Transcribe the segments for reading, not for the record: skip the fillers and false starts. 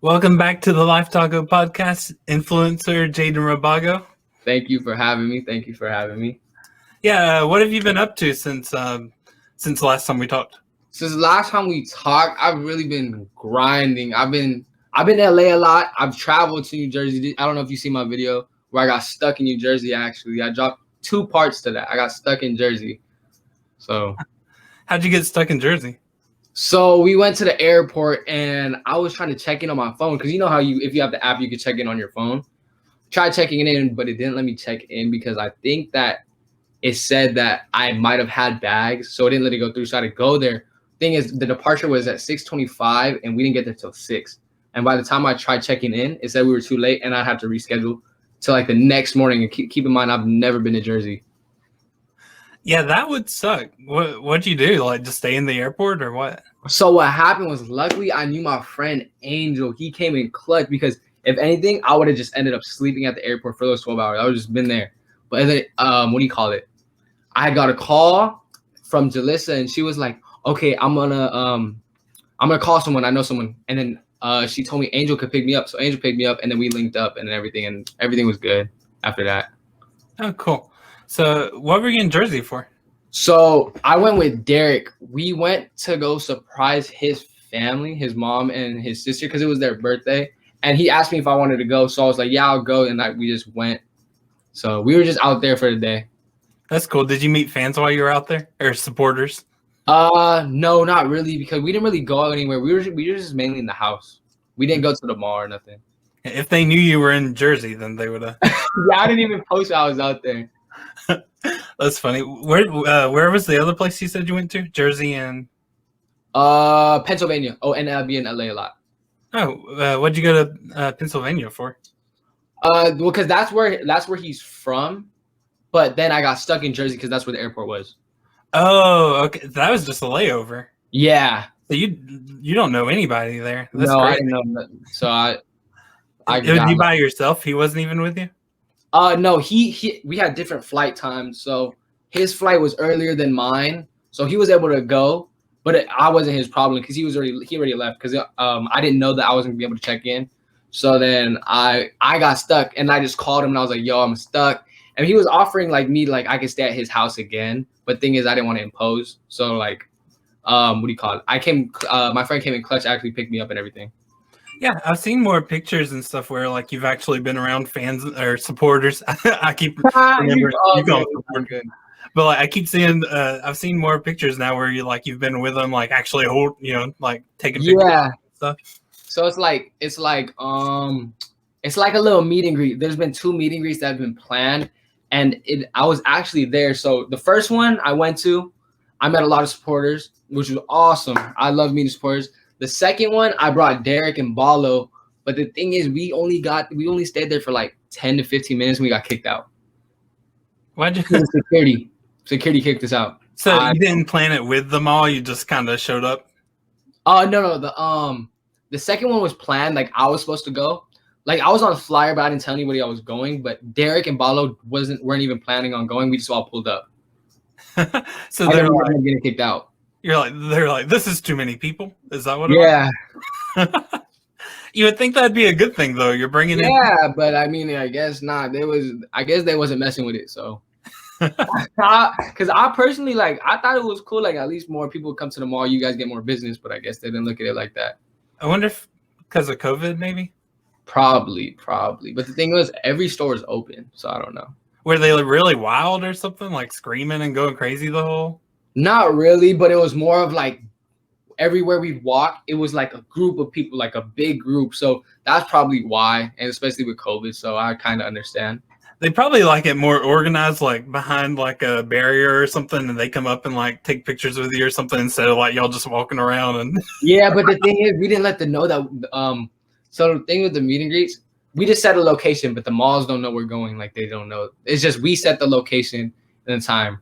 Welcome back to the Life Taco Podcast. Influencer Jaden Rabago. Thank you for having me. Yeah, what have you been up to since the last time we talked? Since the last time we talked, I've really been grinding. I've been in LA a lot. I've traveled to New Jersey. I don't know if you see my video where I got stuck in New Jersey. Actually, I dropped 2 parts to that. I got stuck in Jersey. So, how'd you get stuck in Jersey? So we went to the airport and I was trying to check in on my phone because you know how if you have the app, you can check in on your phone. Tried checking in, but it didn't let me check in because I think that it said that I might have had bags, so it didn't let it go through. So I had to go there. Thing is, the departure was at 6:25, and we didn't get there till 6. And by the time I tried checking in, it said we were too late, and I'd have to reschedule till like the next morning. And keep in mind, I've never been to Jersey. Yeah, that would suck. What'd you do? Like, just stay in the airport or what? So what happened was, luckily, I knew my friend Angel. He came in clutch because if anything, I would have just ended up sleeping at the airport for those 12 hours. I would have just been there. But then, what do you call it? I got a call from Jalissa, and she was like, "Okay, I'm gonna call someone. I know someone." And then she told me Angel could pick me up. So Angel picked me up, and then we linked up, and everything was good after that. Oh, cool. So what were you in Jersey for? So I went with Derek. We went to go surprise his family, his mom and his sister, because it was their birthday. And he asked me if I wanted to go. So I was like, yeah, I'll go. And we just went. So we were just out there for the day. That's cool. Did you meet fans while you were out there, or supporters? No, not really, because we didn't really go anywhere. We were just mainly in the house. We didn't go to the mall or nothing. If they knew you were in Jersey, then they would have. Yeah, I didn't even post I was out there. That's funny. Where was the other place you said you went to? Jersey and Pennsylvania. Oh, and I'll be in LA a lot. Oh, what'd you go to Pennsylvania for? Well, because that's where he's from. But then I got stuck in Jersey because that's where the airport was. Oh, okay. That was just a layover. Yeah. So you don't know anybody there. That's no, crazy. I didn't know that. So I was you by yourself? He wasn't even with you? No, we had different flight times. So his flight was earlier than mine. So he was able to go, but I wasn't his problem because he already left because I didn't know that I wasn't gonna be able to check in. So then I got stuck and I just called him and I was like, yo, I'm stuck. And he was offering me I could stay at his house again. But thing is, I didn't want to impose. So what do you call it? My friend came in clutch, actually picked me up and everything. Yeah, I've seen more pictures and stuff where you've actually been around fans or supporters. I keep remembering but I keep seeing I've seen more pictures now where you've been with them, actually taking pictures and stuff. So it's like a little meet and greet. There's been 2 meet and greets that have been planned, and I was actually there. So the first one I went to, I met a lot of supporters, which was awesome. I love meeting supporters. The second one, I brought Derek and Ballo, but the thing is, we only stayed there for 10 to 15 minutes, and we got kicked out. Why'd you? Security kicked us out. So you didn't plan it with them all? You just kind of showed up? No. The second one was planned. I was supposed to go. I was on flyer, but I didn't tell anybody I was going. But Derek and Ballo weren't even planning on going. We just all pulled up. So they're getting kicked out. They're like, this is too many people. Is that what? Yeah. You would think that'd be a good thing, though. You're bringing in. Yeah, but I mean, I guess not. I guess they wasn't messing with it. So, because I personally I thought it was cool. At least more people come to the mall. You guys get more business, but I guess they didn't look at it like that. I wonder if because of COVID, maybe. Probably. But the thing was, every store is open, so I don't know. Were they really wild or something, screaming and going crazy the whole? Not really, but it was more of everywhere we walked, it was a group of people, a big group. So that's probably why, and especially with COVID. So I kind of understand. They probably like it more organized, behind a barrier or something, and they come up and take pictures with you or something instead of y'all just walking around and. Yeah, but the thing is, we didn't let them know that. So the thing with the meet and greets, we just set a location, but the malls don't know we're going. They don't know. It's just we set the location and the time.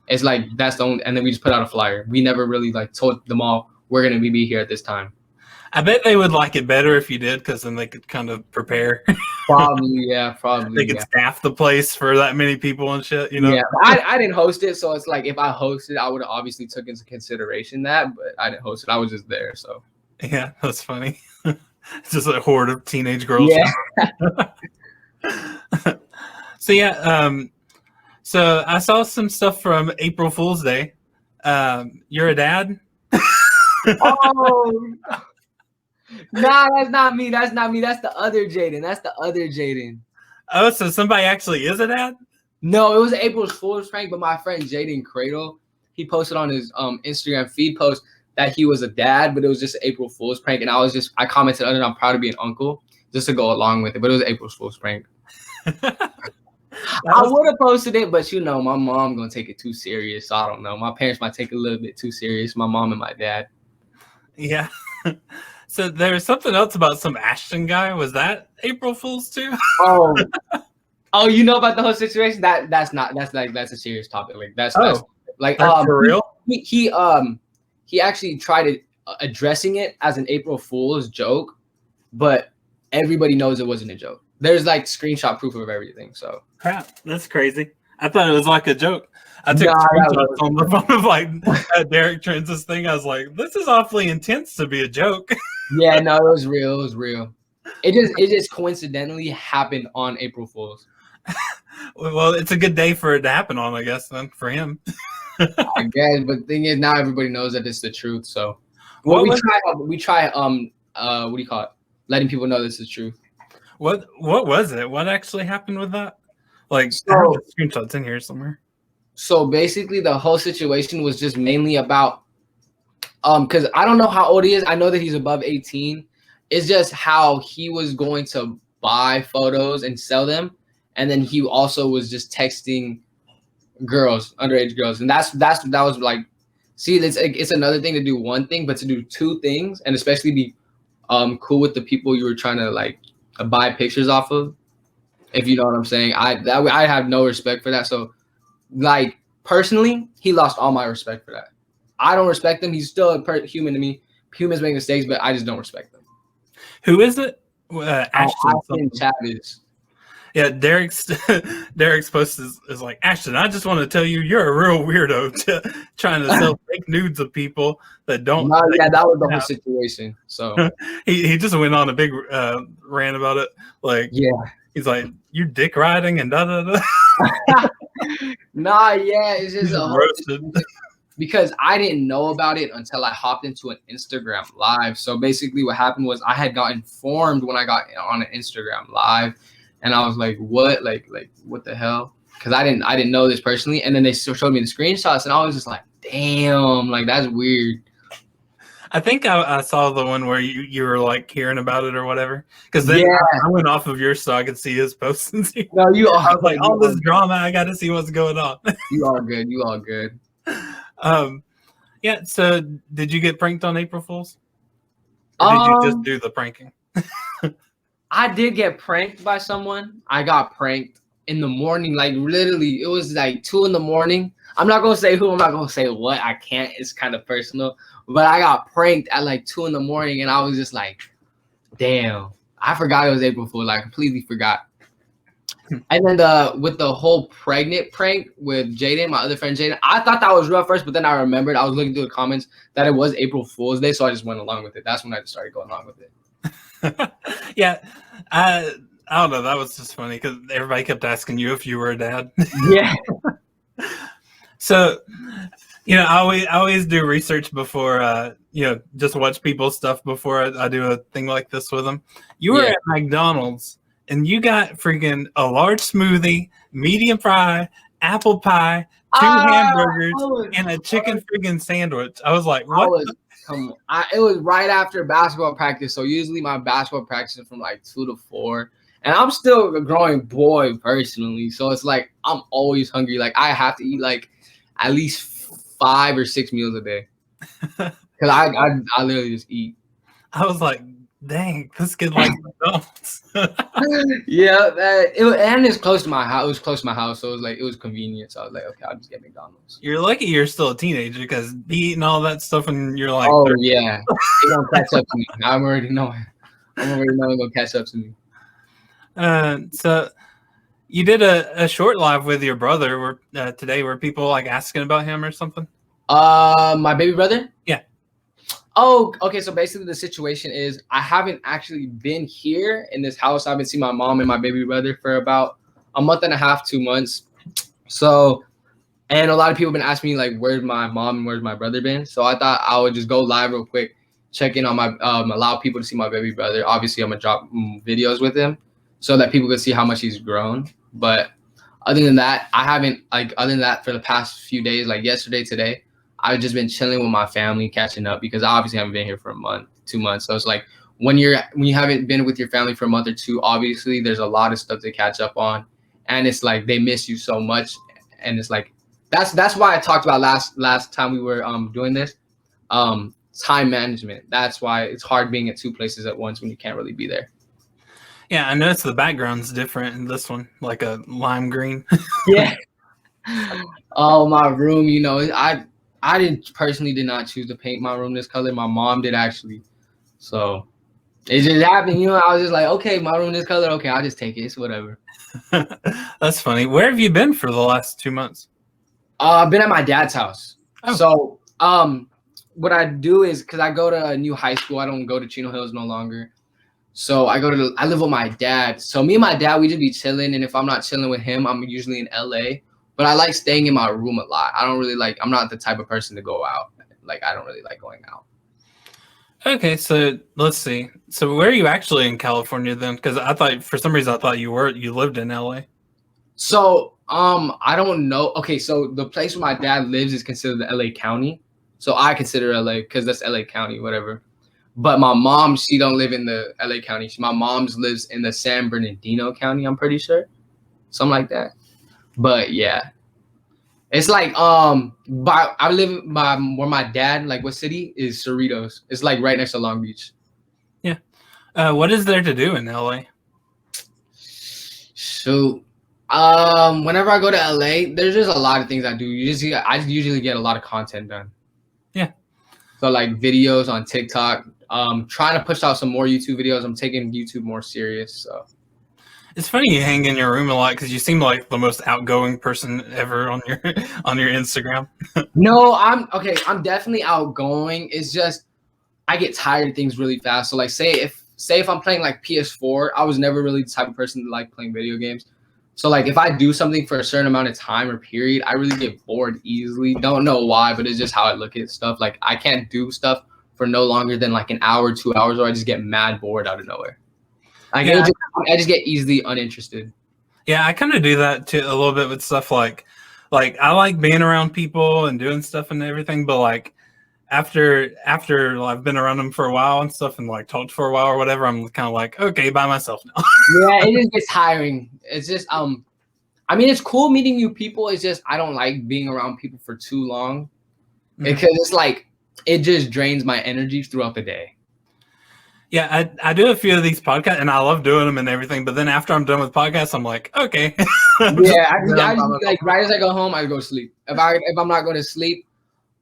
It's that's the only, and then we just put out a flyer. We never really told the mall we're gonna be here at this time. I bet they would like it better if you did, because then they could kind of prepare. Probably. They could staff the place for that many people and shit, Yeah, I didn't host it, so it's if I hosted, I would have obviously took into consideration that, but I didn't host it. I was just there, so. Yeah, that's funny. Just a horde of teenage girls. Yeah. So yeah, so I saw some stuff from April Fool's Day. You're a dad? Oh, nah, that's not me. That's not me. That's the other Jaden. That's the other Jaden. Oh, so somebody actually is a dad? No, it was April's Fool's prank, but my friend Jaden Cradle, he posted on his Instagram feed post that he was a dad, but it was just an April Fool's prank. And I commented on it, I'm proud to be an uncle, just to go along with it. But it was April Fool's prank. I would have posted it, but my mom gonna take it too serious. So I don't know. My parents might take it a little bit too serious. My mom and my dad. Yeah. So there was something else about some Ashton guy. Was that April Fool's too? Oh, you know about the whole situation? That's a serious topic. Like that's like for real. He actually tried addressing it as an April Fool's joke, but everybody knows it wasn't a joke. There's like screenshot proof of everything. So crap, that's crazy. I thought it was like a joke. I took screenshots on the phone of like Derek Trentz's thing. I was like, this is awfully intense to be a joke. Yeah, no, it was real. It was real. It just coincidentally happened on April Fool's. Well, it's a good day for it to happen on, I guess, then for him. I guess, but the thing is, now everybody knows that it's the truth. So, well, we try. What do you call it? Letting people know this is truth. What was it? What actually happened with that? Like, I have the screenshots in here somewhere. So basically, the whole situation was just mainly about, because I don't know how old he is. I know that he's above 18. It's just how he was going to buy photos and sell them, and then he also was just texting girls, underage girls, and that was like, see, it's another thing to do one thing, but to do two things, and especially be cool with the people you were trying to like buy pictures off of, if you know what I'm saying. I have no respect for that. So like personally, he lost all my respect for that. I don't respect him. He's still a human to me. Humans make mistakes, but I just don't respect them. Who is it? Ashton Chavez. Yeah, Derek's post is like, Ashton, I just want to tell you, you're a real weirdo trying to sell fake nudes of people that don't. No, yeah, that was the whole situation. So he just went on a big rant about it. Like, yeah, he's like, you dick riding and da da da. Nah, yeah, it's just roasted. Because I didn't know about it until I hopped into an Instagram live. So basically what happened was I had got informed when I got on an Instagram live, and I was like, what? Like what the hell? Because I didn't know this personally. And then they showed me the screenshots, and I was just like, damn, like that's weird. I think I saw the one where you were like hearing about it or whatever. Because then I went off of yours so I could see his posts and see. No, I was like, all this drama, I got to see what's going on. You all good. You all good. Yeah. So, did you get pranked on April Fools? Or did you just do the pranking? I did get pranked by someone. I got pranked in the morning, like literally, it was like 2 a.m. I'm not gonna say who. I'm not gonna say what. I can't. It's kind of personal. But I got pranked at like 2 a.m, and I was just like, damn, I forgot it was April Fool. I completely forgot. And then with the whole pregnant prank with Jaden, my other friend Jaden, I thought that was real at first, but then I remembered, I was looking through the comments that it was April Fool's Day, so I just went along with it. That's when I just started going along with it. Yeah, I don't know. That was just funny because everybody kept asking you if you were a dad. Yeah. So, I always do research before, just watch people's stuff before I do a thing like this with them. You were at McDonald's. And you got freaking a large smoothie, medium fry, apple pie, 2 hamburgers, and a chicken freaking sandwich. I was like, what? It was right after basketball practice. So usually my basketball practice is from like 2 to 4. And I'm still a growing boy personally. So it's like I'm always hungry. Like I have to eat like at least 5 or 6 meals a day. Because I literally just eat. I was like, dang, this kid likes McDonald's. Yeah, and it's close to my house. It was close to my house, so it was like it was convenient. So I was like, okay, I'll just get McDonald's. You're lucky you're still a teenager because eating all that stuff and you're like, oh yeah, it's gonna catch up to me. I'm already knowing it's gonna catch up to me. So you did a short live with your brother today. Were people like asking about him or something? My baby brother? Yeah. Oh, okay. So basically, the situation is I haven't actually been here in this house. I haven't seen my mom and my baby brother for about a month and a half, 2 months. So, and a lot of people have been asking me like, where's my mom and where's my brother been? So I thought I would just go live real quick, check in on my, allow people to see my baby brother. Obviously, I'm gonna drop videos with him so that people can see how much he's grown. But other than that, I haven't other than that for the past few days, like yesterday, today, I've just been chilling with my family, catching up because I obviously haven't been here for a month, 2 months. So it's like when you haven't been with your family for a month or two, obviously there's a lot of stuff to catch up on, and it's like they miss you so much, and it's like that's why I talked about last time we were doing this, time management. That's why it's hard being at two places at once when you can't really be there. Yeah, I noticed the background's different in this one, like a lime green. Yeah. Oh, my room, I did not choose to paint my room this color. My mom did actually. So it just happened, I was just like, okay, my room this color, okay, I'll just take it. It's whatever. That's funny. Where have you been for the last 2 months? I've been at my dad's house. Oh. So what I do is because I go to a new high school, I don't go to Chino Hills no longer. So I live with my dad. So me and my dad, we just be chilling. And if I'm not chilling with him, I'm usually in LA. But I like staying in my room a lot. I'm not the type of person to go out. Like, I don't really like going out. Okay, so let's see. So where are you actually in California then? Because for some reason I thought you lived in LA. So I don't know. Okay, so the place where my dad lives is considered the LA County. So I consider LA because that's LA County, whatever. But my mom, she don't live in the LA County. My mom's lives in the San Bernardino County, I'm pretty sure. Something like that. But yeah. It's like I live by where my dad, like what city is Cerritos. It's like right next to Long Beach. Yeah. What is there to do in LA? Shoot. Whenever I go to LA, there's just a lot of things I do. I usually get a lot of content done. Yeah. So like videos on TikTok. Trying to push out some more YouTube videos. I'm taking YouTube more serious. So it's funny you hang in your room a lot because you seem like the most outgoing person ever on your Instagram. No, I'm definitely outgoing. It's just I get tired of things really fast. So like say if I'm playing like PS4, I was never really the type of person to like playing video games. So like if I do something for a certain amount of time or period, I really get bored easily. Don't know why, but it's just how I look at stuff. Like I can't do stuff for no longer than like an hour, 2 hours, or I just get mad bored out of nowhere. I just get easily uninterested. Yeah, I kind of do that too a little bit with stuff like I like being around people and doing stuff and everything, but like after I've been around them for a while and stuff and like talked for a while or whatever, I'm kind of like, okay, by myself now. Yeah, it just gets tiring. It's just I mean, it's cool meeting new people. It's just I don't like being around people for too long because it's like it just drains my energy throughout the day. Yeah, I do a few of these podcasts and I love doing them and everything, but then after I'm done with podcasts, I'm like, okay. Yeah, I just like right as I go home, I go to sleep. If I'm not going to sleep,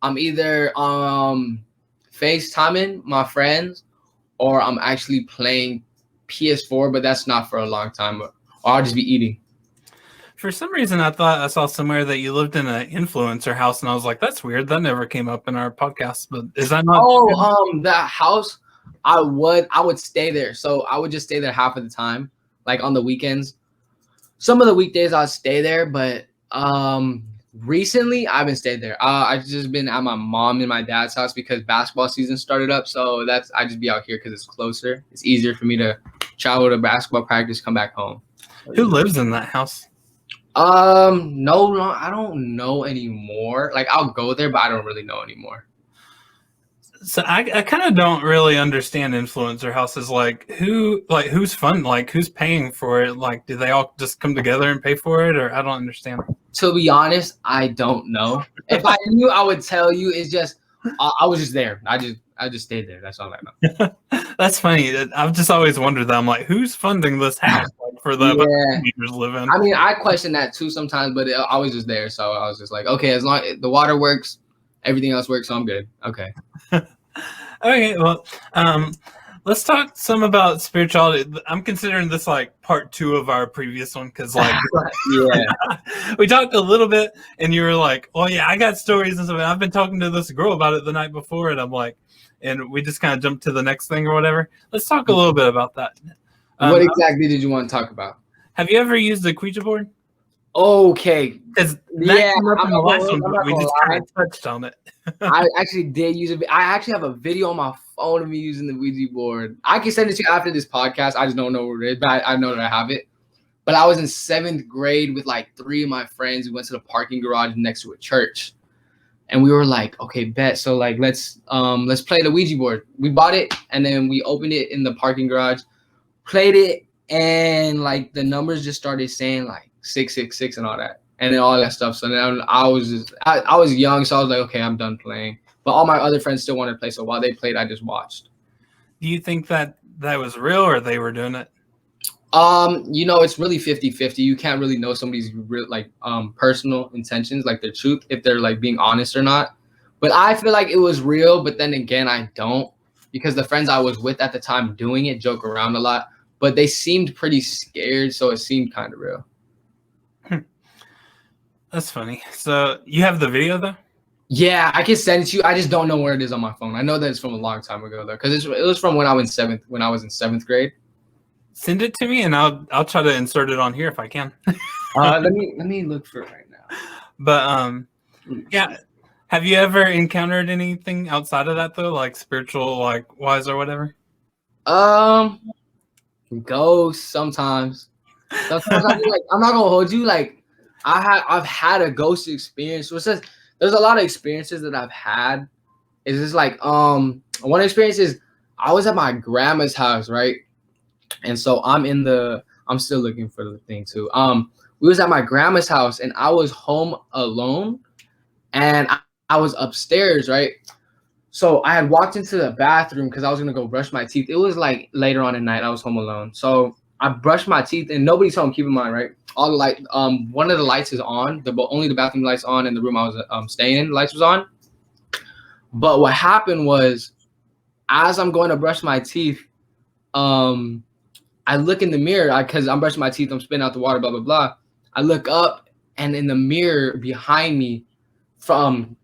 I'm either FaceTiming my friends or I'm actually playing PS4, but that's not for a long time. Or I'll just be eating. For some reason, I thought I saw somewhere that you lived in an influencer house, and I was like, that's weird. That never came up in our podcast, but is that not? Oh, that house. I would stay there. So I would just stay there half of the time, like on the weekends. Some of the weekdays I'll stay there, but recently I haven't stayed there. I've just been at my mom and my dad's house because basketball season started up. So I just be out here because it's closer. It's easier for me to travel to basketball practice, come back home. Who lives in that house? No, I don't know anymore. Like I'll go there, but I don't really know anymore. So I kind of don't really understand influencer houses. Who's fun? Like who's paying for it? Like do they all just come together and pay for it, or I don't understand. To be honest, I don't know. If I knew, I would tell you. It's just I was just there. I just stayed there. That's all I know. That's funny. I've just always wondered that. I'm like, who's funding this house for the teenagers live in? I mean, I question that too sometimes, but I was just there, so I was just like, okay, as long as the water works, everything else works, so I'm good. Okay. Okay, well, Let's talk some about spirituality. I'm considering this like part 2 of our previous one because like we talked a little bit and you were like, "Oh yeah, I got stories and stuff." And I've been talking to this girl about it the night before, and I'm like, and we just kind of jumped to the next thing or whatever. Let's talk a little bit about that. What exactly did you want to talk about? Have you ever used the Ouija board? Okay. Because we just kind of touched on it. I actually did use it. I actually have a video on my phone of me using the Ouija board. I can send it to you after this podcast. I just don't know where it is, but I know that I have it. But I was in 7th grade with like 3 of my friends. We went to the parking garage next to a church. And we were like, okay, bet. So like let's play the Ouija board. We bought it and then we opened it in the parking garage, played it, and like the numbers just started saying like 666 and all that. And then all that stuff. So then I was young, so I was like, okay, I'm done playing. But all my other friends still wanted to play, so while they played, I just watched. Do you think that was real or they were doing it? It's really 50-50. You can't really know somebody's real personal intentions, like their truth, if they're like being honest or not. But I feel like it was real, but then again, I don't, because the friends I was with at the time doing it joke around a lot, but they seemed pretty scared, so it seemed kind of real. That's funny. So you have the video though? Yeah, I can send it to you. I just don't know where it is on my phone. I know that it's from a long time ago though, because it was from when I was in 7th grade. Send it to me, and I'll try to insert it on here if I can. Let me look for it right now. But yeah, have you ever encountered anything outside of that though, like spiritual, like wise or whatever? Ghosts sometimes. Sometimes I feel like, I'm not gonna hold you, like I've had a ghost experience. So it says there's a lot of experiences that I've had. It's just like one experience is I was at my grandma's house, right? And so I'm still looking for the thing too. We was at my grandma's house and I was home alone, and I was upstairs, right? So I had walked into the bathroom because I was gonna go brush my teeth. It was like later on at night. I was home alone, so I brushed my teeth and nobody's home. Keep in mind, right? All the light, one of the lights is on. Only the bathroom lights on, and the room I was staying in, the lights was on. But what happened was, as I'm going to brush my teeth, I look in the mirror because I'm brushing my teeth. I'm spitting out the water, blah blah blah. I look up, and in the mirror behind me, from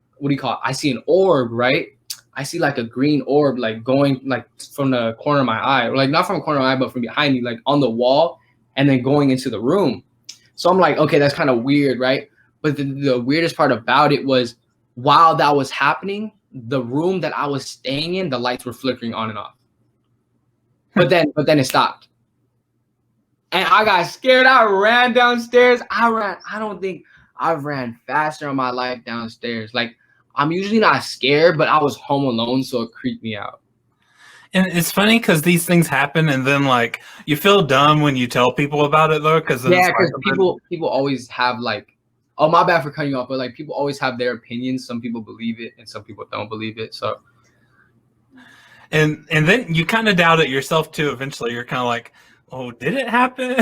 I see an orb, right? I see like a green orb, like going like from the corner of my eye, or like not from the corner of my eye, but from behind me, like on the wall, and then going into the room. So I'm like, okay, that's kind of weird, right? But the weirdest part about it was, while that was happening, the room that I was staying in, the lights were flickering on and off. But then it stopped. And I got scared. I ran downstairs. I don't think I've ran faster in my life downstairs. Like, I'm usually not scared, but I was home alone, so it creeped me out. And it's funny because these things happen, and then like you feel dumb when you tell people about it though, because people always have like, oh, my bad for cutting you off, but like people always have their opinions. Some people believe it, and some people don't believe it. So, and then you kind of doubt it yourself too. Eventually, you're kind of like, oh, did it happen?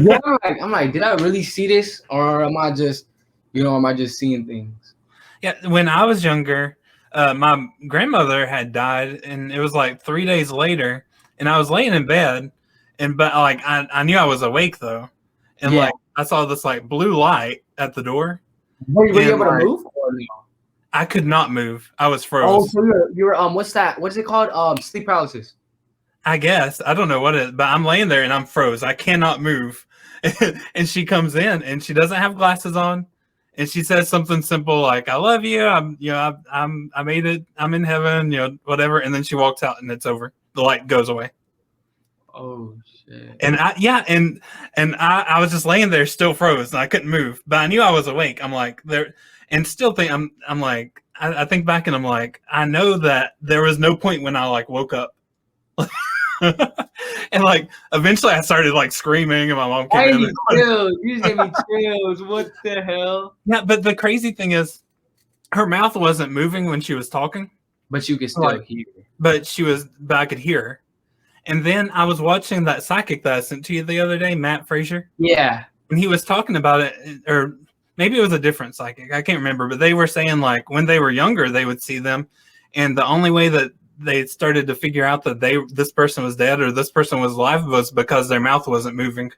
Yeah, I'm like, did I really see this, or am I just seeing things? Yeah, when I was younger, my grandmother had died, and it was like 3 days later, and I was laying in bed, but like I knew I was awake though, and like I saw this like blue light at the door. Were you able to move? Or no? I could not move. I was froze. Oh, so you're what's that? What is it called? Sleep paralysis. I guess. I don't know what it is, but I'm laying there and I'm froze. I cannot move. And she comes in and she doesn't have glasses on. And she says something simple like, I love you. I made it. I'm in heaven, whatever. And then she walks out and it's over. The light goes away. Oh shit. And I was just laying there still froze and I couldn't move, but I knew I was awake. I'm like there and still think I'm like, I think back and I'm like, I know that there was no point when I like woke up. And like eventually I started like screaming and my mom came in. You gave me chills. What the hell? Yeah, but the crazy thing is her mouth wasn't moving when she was talking. But you could still hear. But I could hear her. And then I was watching that psychic that I sent to you the other day, Matt Frazier. Yeah. And he was talking about it, or maybe it was a different psychic. I can't remember, but they were saying like when they were younger, they would see them. And the only way that they started to figure out that this person was dead or this person was alive was because their mouth wasn't moving.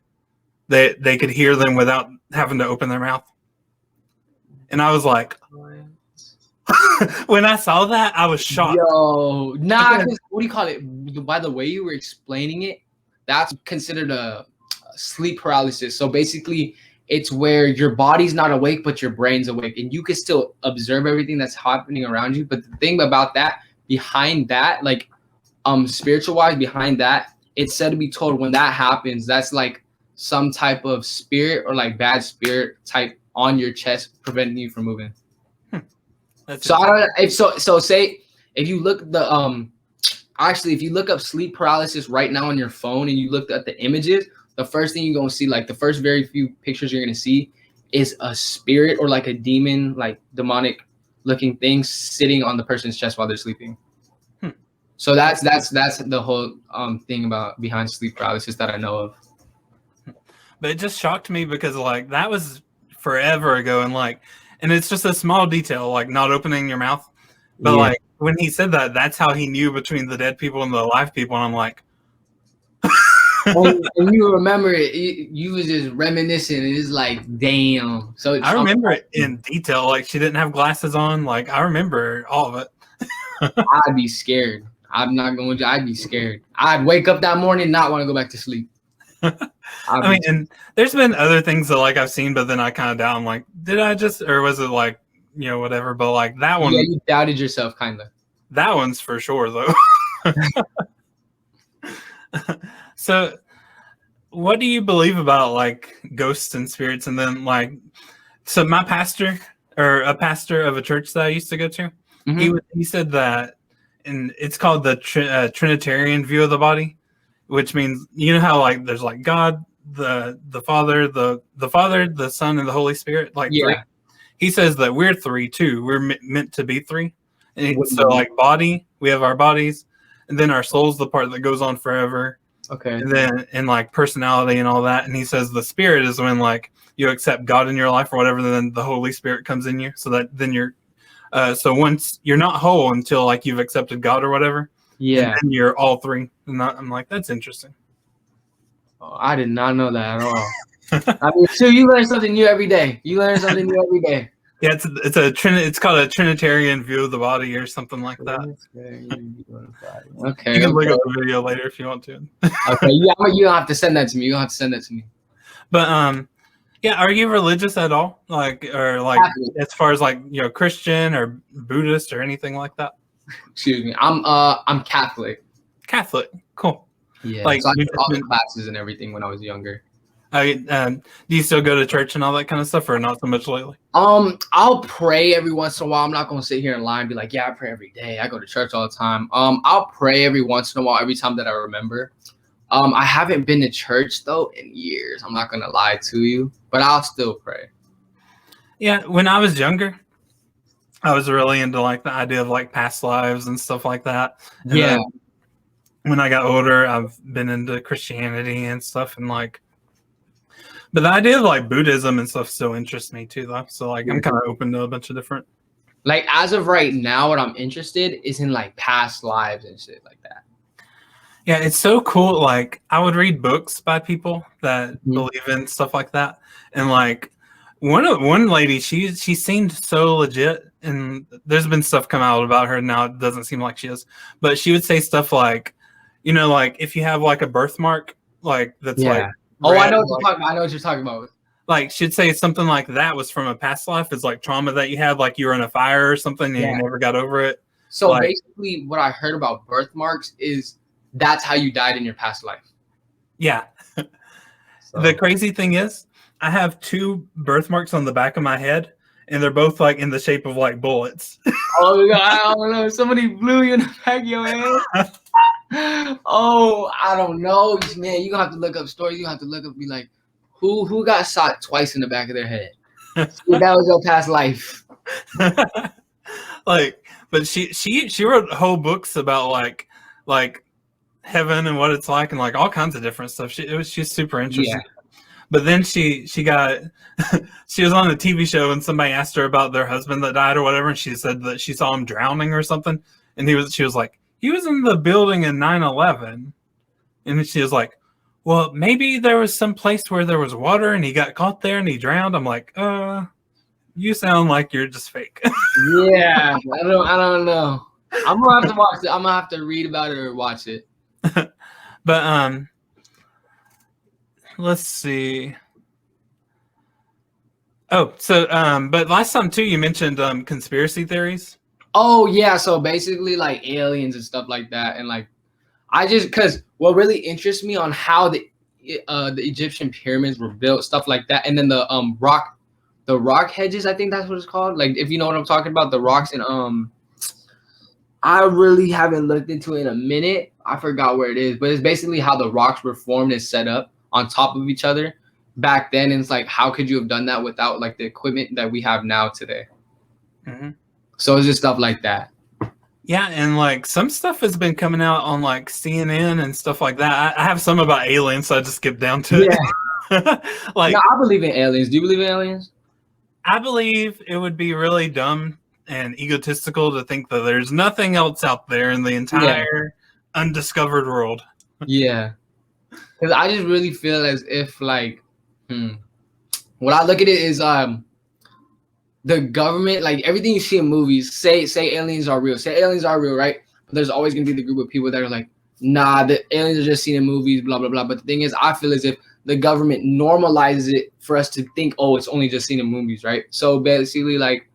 They could hear them without having to open their mouth. And I was like, when I saw that, I was shocked. Yo, nah, what do you call it? By the way you were explaining it, that's considered a sleep paralysis. So basically, it's where your body's not awake, but your brain's awake, and you can still observe everything that's happening around you. But the thing about that, behind that, like, spiritual wise, behind that, it's said to be told when that happens, that's like some type of spirit or like bad spirit type on your chest, preventing you from moving. So I don't. If so say if you look the actually if you look up sleep paralysis right now on your phone and you look at the images, the first thing you're gonna see, like the first very few pictures you're gonna see, is a spirit or like a demon, like demonic looking thing sitting on the person's chest while they're sleeping. So that's the whole thing about behind sleep paralysis that I know of. But it just shocked me because like that was forever ago, and it's just a small detail, like not opening your mouth. But like when he said that, that's how he knew between the dead people and the alive people. And I'm like, and you remember it, you was just reminiscing. It's like, damn. So I remember it in detail. Like she didn't have glasses on. Like I remember all of it. I'd be scared. I'm not going to. I'd be scared. I'd wake up that morning, not want to go back to sleep. I mean, and there's been other things that like I've seen, but then I kind of doubt. I'm like, did I just, or was it like, whatever? But like that one, yeah, you doubted yourself, kind of. That one's for sure, though. So, what do you believe about like ghosts and spirits? And then like, so my pastor, or a pastor of a church that I used to go to, he said that, and it's called the Trinitarian view of the body, which means how like there's like God, the Father, the Father, the Son, and the Holy Spirit, like three. He says that we're three too. We're meant to be three. And so like body, we have our bodies, and then our soul's the part that goes on forever. Okay. And then and like personality and all that. And he says the spirit is when like you accept God in your life or whatever, then the Holy Spirit comes in you. So that then you're so once you're not whole until like you've accepted God or whatever. Yeah. And then you're all three. And I'm like, that's interesting. Oh, I did not know that at all. I mean, so you learn something new every day. You learn something new every day. Yeah, it's called a Trinitarian view of the body or something like that. Okay. You can look up the video later if you want to. Okay, yeah, you don't have to send that to me. You don't have to send that to me. But yeah, are you religious at all? Like, or like Catholic. As far as like Christian or Buddhist or anything like that? Excuse me. I'm Catholic. Catholic, cool. Yeah, like so I did all the classes and everything when I was younger. Do you still go to church and all that kind of stuff, or not so much lately? I'll pray every once in a while. I'm not gonna sit here and lie and be like, yeah, I pray every day. I go to church all the time. I'll pray every once in a while, every time that I remember. I haven't been to church though in years. I'm not gonna lie to you, but I'll still pray. Yeah, when I was younger, I was really into like the idea of like past lives and stuff like that. And yeah. When I got older, I've been into Christianity and stuff, and like. But the idea of like Buddhism and stuff still interests me too, though. So like I'm kind of open to a bunch of different. Like as of right now, what I'm interested is in like past lives and shit like that. Yeah, it's so cool. Like I would read books by people that believe in stuff like that, and like one lady, she seemed so legit, and there's been stuff come out about her now. It doesn't seem like she is, but she would say stuff like, like if you have like a birthmark, like that's like. Oh, I know what you're talking about. I know what you're talking about. Like, she'd say something like that was from a past life. It's like trauma that you had, like you were in a fire or something and you never got over it. So like, basically, what I heard about birthmarks is that's how you died in your past life. Yeah. So. The crazy thing is, I have 2 birthmarks on the back of my head, and they're both like in the shape of like bullets. Oh, God, I don't know. Somebody blew you in the back of your head. Oh, I don't know, man. You gonna have to look up stories. You have to look up, be like, who got shot twice in the back of their head? That was your past life. Like, but she wrote whole books about like heaven and what it's like and like all kinds of different stuff. She's super interesting. Yeah. But then she got she was on a TV show and somebody asked her about their husband that died or whatever, and she said that she saw him drowning or something, and she was like, he was in the building in 9/11. And then she was like, well, maybe there was some place where there was water and he got caught there and he drowned. I'm like, you sound like you're just fake. Yeah, I don't know. I'm gonna have to watch it. I'm gonna have to read about it or watch it. But let's see. Oh, so but last time too, you mentioned conspiracy theories. Oh yeah, so basically like aliens and stuff like that, and like I just because what really interests me on how the Egyptian pyramids were built, stuff like that, and then the rock hedges, I think that's what it's called. Like if you know what I'm talking about, the rocks and I really haven't looked into it in a minute. I forgot where it is, but it's basically how the rocks were formed and set up on top of each other back then. And it's like, how could you have done that without like the equipment that we have now today? Mm-hmm. So it's just stuff like that. Yeah, and like some stuff has been coming out on like CNN and stuff like that. I have some about aliens, so I just skip down to it. Like, no, I believe in aliens. Do you believe in aliens? I believe it would be really dumb and egotistical to think that there's nothing else out there in the entire undiscovered world. Yeah, because I just really feel as if like, what I look at it is the government, like everything you see in movies, say aliens are real. Say aliens are real, right? But there's always gonna be the group of people that are like, nah, the aliens are just seen in movies, blah blah blah. But the thing is, I feel as if the government normalizes it for us to think, oh, it's only just seen in movies, right? So basically, like,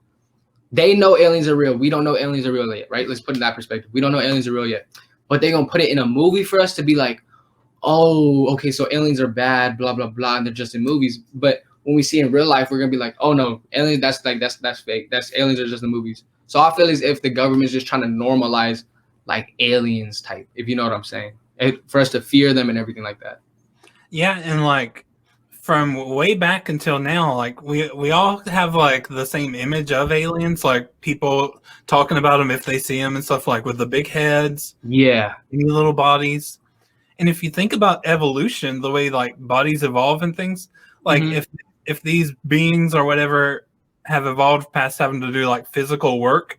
they know aliens are real. We don't know aliens are real yet, right? Let's put it in that perspective. We don't know aliens are real yet, but they're gonna put it in a movie for us to be like, oh, okay, so aliens are bad, blah blah blah, and they're just in movies. But when we see in real life, we're gonna be like, oh no, aliens, that's fake. That's aliens are just in movies. So I feel as if the government's just trying to normalize like aliens type, if you know what I'm saying, for us to fear them and everything like that. Yeah, and like from way back until now, like we all have like the same image of aliens, like people talking about them if they see them and stuff, like with the big heads, yeah, little bodies. And if you think about evolution, the way like bodies evolve and things, like if these beings or whatever have evolved past having to do like physical work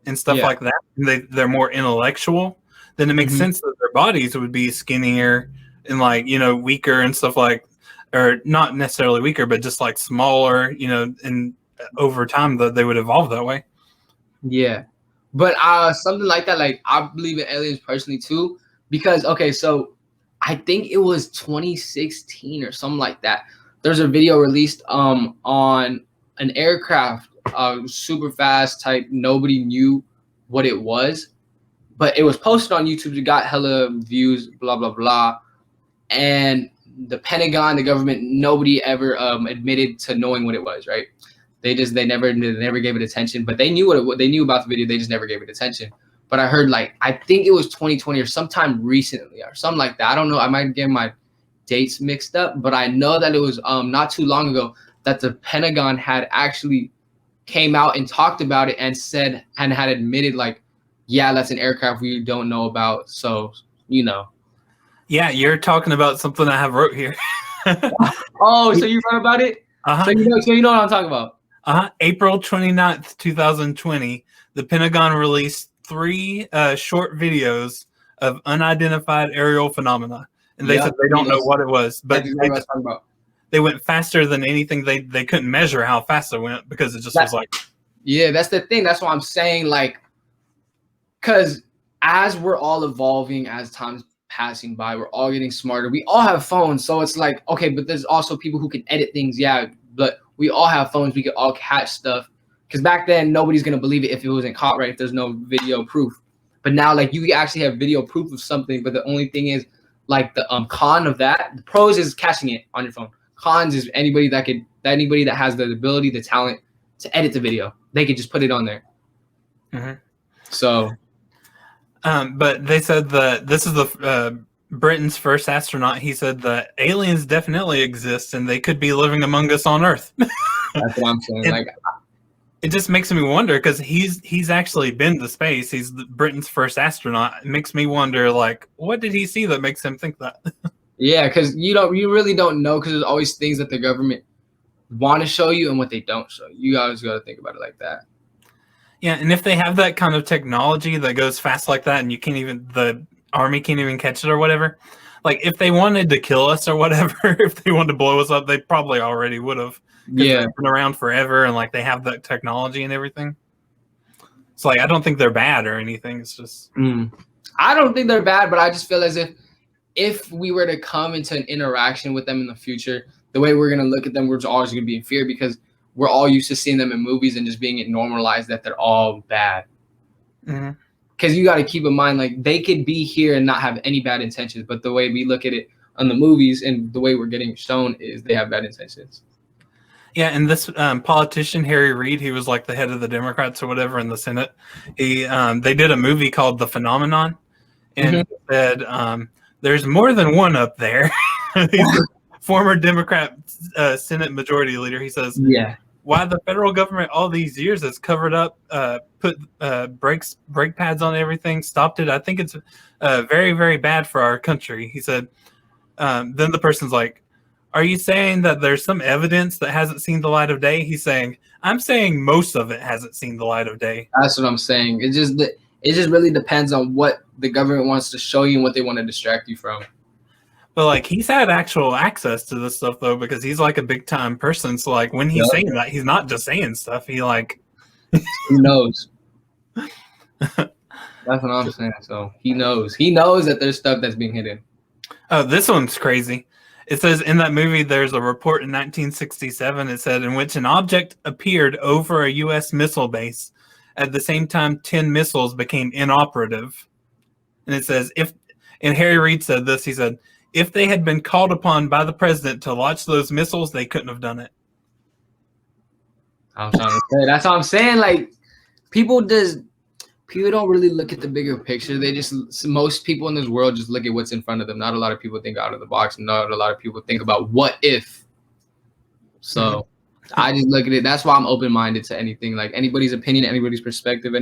and stuff like that, and they're more intellectual, then it makes sense that their bodies would be skinnier and like, you know, weaker and stuff like, or not necessarily weaker, but just like smaller, you know, and over time that they would evolve that way. Yeah. But something like that, like I believe in aliens personally too, because okay, so I think it was 2016 or something like that. There's a video released on an aircraft, super fast type. Nobody knew what it was, but it was posted on YouTube. It got hella views, blah blah blah. And the Pentagon, the government, nobody ever admitted to knowing what it was. Right? They never gave it attention. But they knew what they knew about the video. They just never gave it attention. But I heard like I think it was 2020 or sometime recently or something like that. I don't know. I might get my dates mixed up, but I know that it was not too long ago that the Pentagon had actually came out and talked about it and said and had admitted like, yeah, that's an aircraft we don't know about. So, you know. Yeah, you're talking about something I have wrote here. Oh, so you wrote about it? So you know what I'm talking about. April 29th, 2020, the Pentagon released 3 short videos of unidentified aerial phenomena. And they said they don't know what it was, but they went faster than anything. They couldn't measure how fast it went because it just was like. Yeah, that's the thing. That's what I'm saying. Like, because as we're all evolving, as time's passing by, we're all getting smarter. We all have phones. So it's like, okay, but there's also people who can edit things. Yeah, but we all have phones. We can all catch stuff. Because back then, nobody's going to believe it if it wasn't caught, right? If there's no video proof. But now, like, you actually have video proof of something. But the only thing is, like, the con of that, the pros is catching it on your phone. Cons is anybody that has the ability, the talent to edit the video. They could just put it on there. So. But they said that this is the Britain's first astronaut. He said that aliens definitely exist and they could be living among us on Earth. That's what I'm saying. Like, it just makes me wonder because he's actually been to space. He's Britain's first astronaut. It makes me wonder, like, what did he see that makes him think that? Yeah, because you really don't know because there's always things that the government want to show you and what they don't show you. You always got to think about it like that. Yeah, and if they have that kind of technology that goes fast like that, and the army can't even catch it or whatever, like if they wanted to kill us or whatever, if they wanted to blow us up, they probably already would have. Because they've been around forever, and like they have that technology and everything. So like, I don't think they're bad or anything. It's just I don't think they're bad, but I just feel as if we were to come into an interaction with them in the future, the way we're gonna look at them, we're always gonna be in fear because we're all used to seeing them in movies and just being it normalized that they're all bad. Because you got to keep in mind, like they could be here and not have any bad intentions, but the way we look at it on the movies and the way we're getting shown is they have bad intentions. Yeah, and this politician Harry Reid, he was like the head of the Democrats or whatever in the Senate. They did a movie called The Phenomenon, and he said there's more than one up there. He's a former Democrat Senate Majority Leader. He says, why the federal government all these years has covered up, put brake pads on everything, stopped it. I think it's very, very bad for our country. He said. Then the person's like, are you saying that there's some evidence that hasn't seen the light of day? He's saying, I'm saying most of it hasn't seen the light of day. That's what I'm saying. It just really depends on what the government wants to show you and what they want to distract you from. But like he's had actual access to this stuff though, because he's like a big time person. So like when he's saying that, he's not just saying stuff. He like he knows. That's what I'm saying. So he knows. He knows that there's stuff that's being hidden. Oh, this one's crazy. It says in that movie, there's a report in 1967. It said in which an object appeared over a U.S. missile base. At the same time, 10 missiles became inoperative. And it says and Harry Reid said this. He said, if they had been called upon by the president to launch those missiles, they couldn't have done it. I'm trying to say. That's what I'm saying. Like people don't really look at the bigger picture. Most people in this world just look at what's in front of them. Not a lot of people think out of the box. Not a lot of people think about what if. So I just look at it. That's why I'm open-minded to anything, like anybody's opinion, anybody's perspective.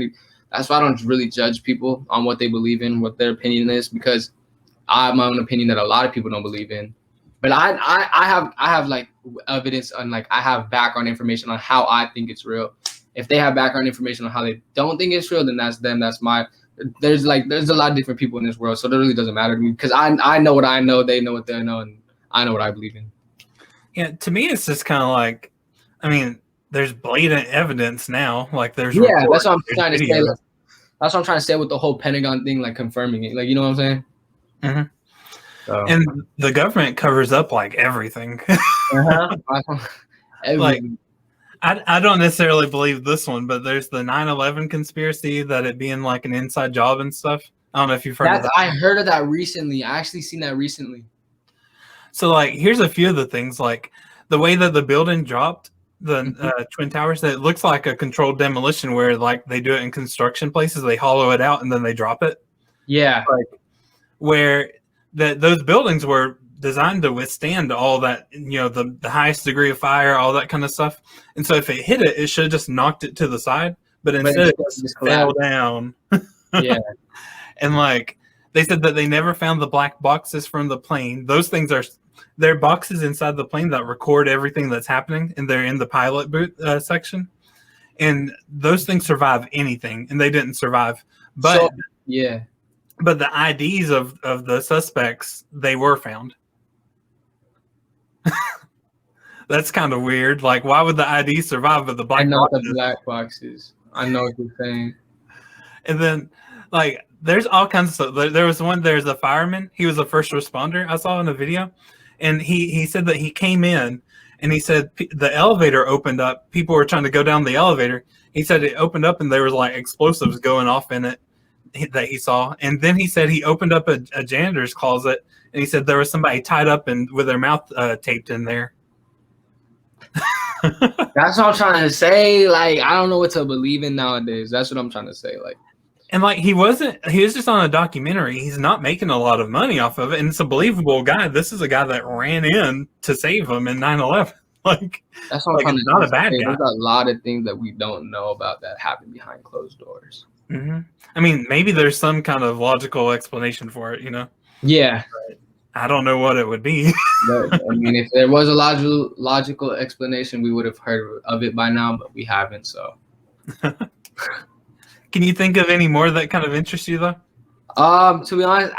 That's why I don't really judge people on what they believe in, what their opinion is, because I have my own opinion that a lot of people don't believe in. But I have like evidence on, like I have background information on how I think it's real. If they have background information on how they don't think it's real, then that's them. That's there's a lot of different people in this world. So it really doesn't matter to me because I know what I know. They know what they know. And I know what I believe in. Yeah. To me, it's just kind of like, I mean, there's blatant evidence now. Like there's that's what I'm trying to say. That's what I'm trying to say with the whole Pentagon thing, like confirming it. Like, you know what I'm saying? So. And the government covers up like everything. Like, I don't necessarily believe this one, but there's the 9/11 conspiracy that it being like an inside job and stuff. I don't know if you've heard of that. I heard of that recently. I actually seen that recently. So like, here's a few of the things, like the way that the building dropped, the Twin Towers, that it looks like a controlled demolition where like they do it in construction places. They hollow it out and then they drop it. Yeah. Like where those buildings were designed to withstand all that, you know, the highest degree of fire, all that kind of stuff. And so if it hit it, it should have just knocked it to the side, but instead it just fell down. Yeah. And like they said that they never found the black boxes from the plane. Those things they're boxes inside the plane that record everything that's happening, and they're in the pilot booth section. And those things survive anything, and they didn't survive. But but the IDs of the suspects, they were found. That's kind of weird. Like, why would the ID survive but the black boxes? I know the black boxes. I know what you're saying. And then, like, there's all kinds of stuff. There's a fireman. He was a first responder I saw in a video. And he said that he came in and he said the elevator opened up. People were trying to go down the elevator. He said it opened up and there was like explosives going off in it that he saw. And then he said he opened up a janitor's closet and he said there was somebody tied up and with their mouth taped in there. That's what I'm trying to say. Like, I don't know what to believe in nowadays. That's what I'm trying to say. Like, and like he was just on a documentary. He's not making a lot of money off of it, and it's a believable guy. This is a guy that ran in to save him in 9/11. Like, that's what I'm trying to not a bad guy. There's a lot of things that we don't know about that happen behind closed doors. Mm-hmm. I mean, maybe there's some kind of logical explanation for it, you know? Yeah. But I don't know what it would be. I mean, if there was a logical explanation, we would have heard of it by now, but we haven't. So, Can you think of any more that kind of interest you though? To be honest,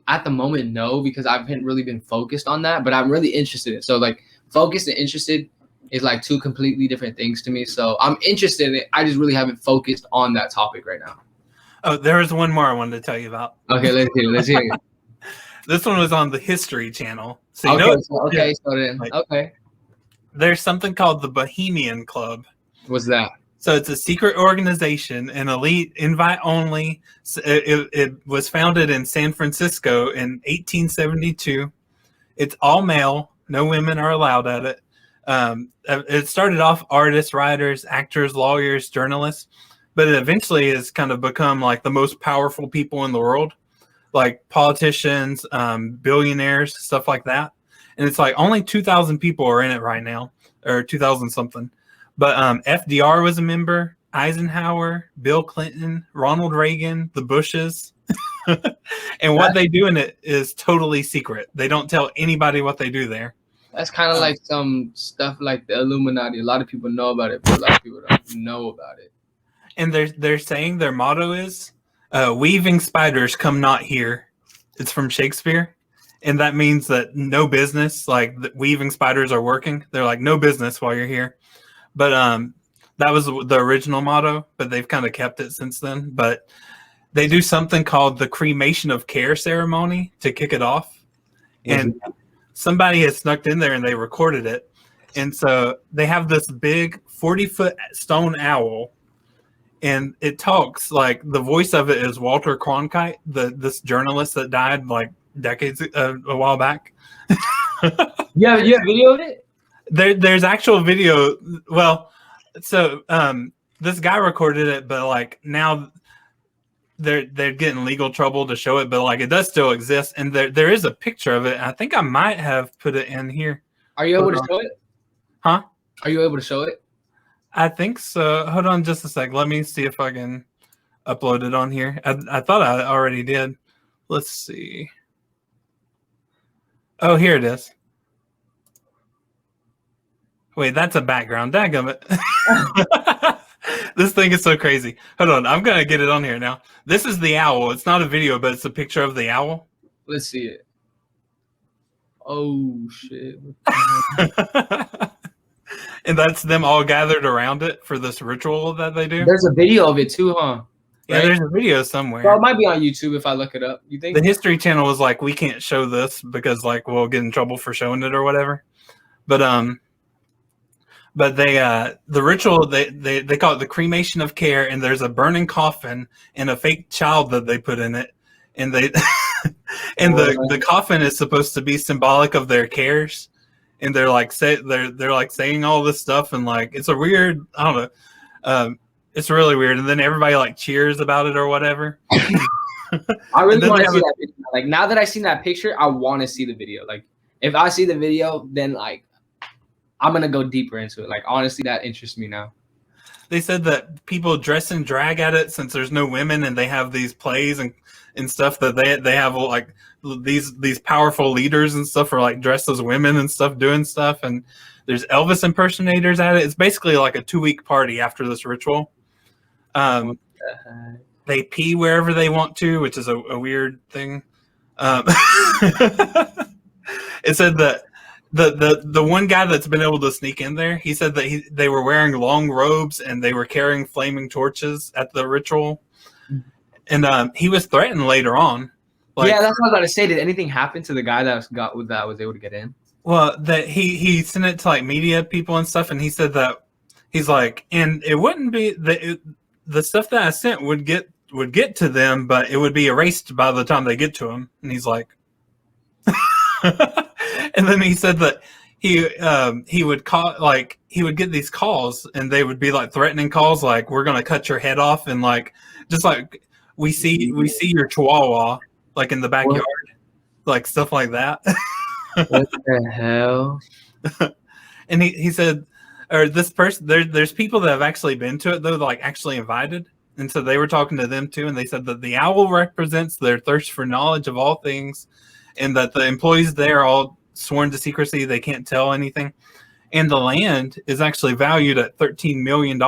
at the moment, no, because I haven't really been focused on that. But I'm really interested in it. So like focused and interested is like two completely different things to me. So I'm interested in it. I just really haven't focused on that topic right now. Oh, there was one more I wanted to tell you about. Okay, let's hear it. Let's hear it. This one was on the History Channel. So you Okay, know, so then, like, okay. there's something called the Bohemian Club. What's that? So it's a secret organization, an elite, invite only. It was founded in San Francisco in 1872. It's all male. No women are allowed at it. It started off artists, writers, actors, lawyers, journalists, but it eventually has kind of become like the most powerful people in the world, like politicians, billionaires, stuff like that. And it's like only 2,000 people are in it right now, or 2,000 something. But FDR was a member, Eisenhower, Bill Clinton, Ronald Reagan, the Bushes. And what they do in it is totally secret. They don't tell anybody what they do there. That's kind of like some stuff like the Illuminati. A lot of people know about it, but a lot of people don't know about it. And they're saying their motto is weaving spiders come not here. It's from Shakespeare. And that means that no business, like the weaving spiders are working. They're like, no business while you're here. But that was the original motto, but they've kind of kept it since then. But they do something called the cremation of care ceremony to kick it off. And somebody has snuck in there and they recorded it. And so they have this big 40-foot stone owl. And it talks like the voice of it is Walter Cronkite, this journalist that died like decades a while back. Yeah, you have video of it? There's actual video. Well, so this guy recorded it, but like now they're getting legal trouble to show it, but like it does still exist, and there is a picture of it. I think I might have put it in here. Are you able to show it? Huh? Are you able to show it? I think so. Hold on just a sec. Let me see if I can upload it on here. I thought I already did. Let's see. Oh, here it is. Wait, that's a background. Dadgummit. This thing is so crazy. Hold on. I'm going to get it on here now. This is the owl. It's not a video, but it's a picture of the owl. Let's see it. Oh, shit. And that's them all gathered around it for this ritual that they do. There's a video of it too, huh? Yeah, there's a video somewhere. Well, it might be on YouTube if I look it up. You think? The History Channel was like, we can't show this because like we'll get in trouble for showing it or whatever. But they the ritual they call it the cremation of care, and there's a burning coffin and a fake child that they put in it, and they and the coffin is supposed to be symbolic of their cares, and they're like they're like saying all this stuff, and like it's a weird, I don't know, it's really weird, and then everybody like cheers about it or whatever. I really want to see that video. Like now that I've seen that picture, I want to see the video. Like if I see the video, then like I'm gonna go deeper into it. Like honestly, that interests me now. They said that people dress in drag at it since there's no women, and they have these plays and stuff that they have like these powerful leaders and stuff are like dressed as women and stuff doing stuff, and there's Elvis impersonators at it. It's basically like a 2-week party after this ritual. They pee wherever they want to, which is a weird thing. It said that the one guy that's been able to sneak in there, he said that they were wearing long robes and they were carrying flaming torches at the ritual, and he was threatened later on. Like, yeah, that's what I was about to say. Did anything happen to the guy that was able to get in? Well, that he sent it to like media people and stuff, and he said that he's like, and it wouldn't be the stuff that I sent would get to them, but it would be erased by the time they get to him. And he's like, and then he said that he would call, like he would get these calls, and they would be like threatening calls, like we're gonna cut your head off, and like just like we see your chihuahua like in the backyard, like stuff like that. What the hell? And he said, or this person, there's people that have actually been to it though, like actually invited, and so they were talking to them too, and they said that the owl represents their thirst for knowledge of all things, and that the employees there are all sworn to secrecy, they can't tell anything, and the land is actually valued at $13 million.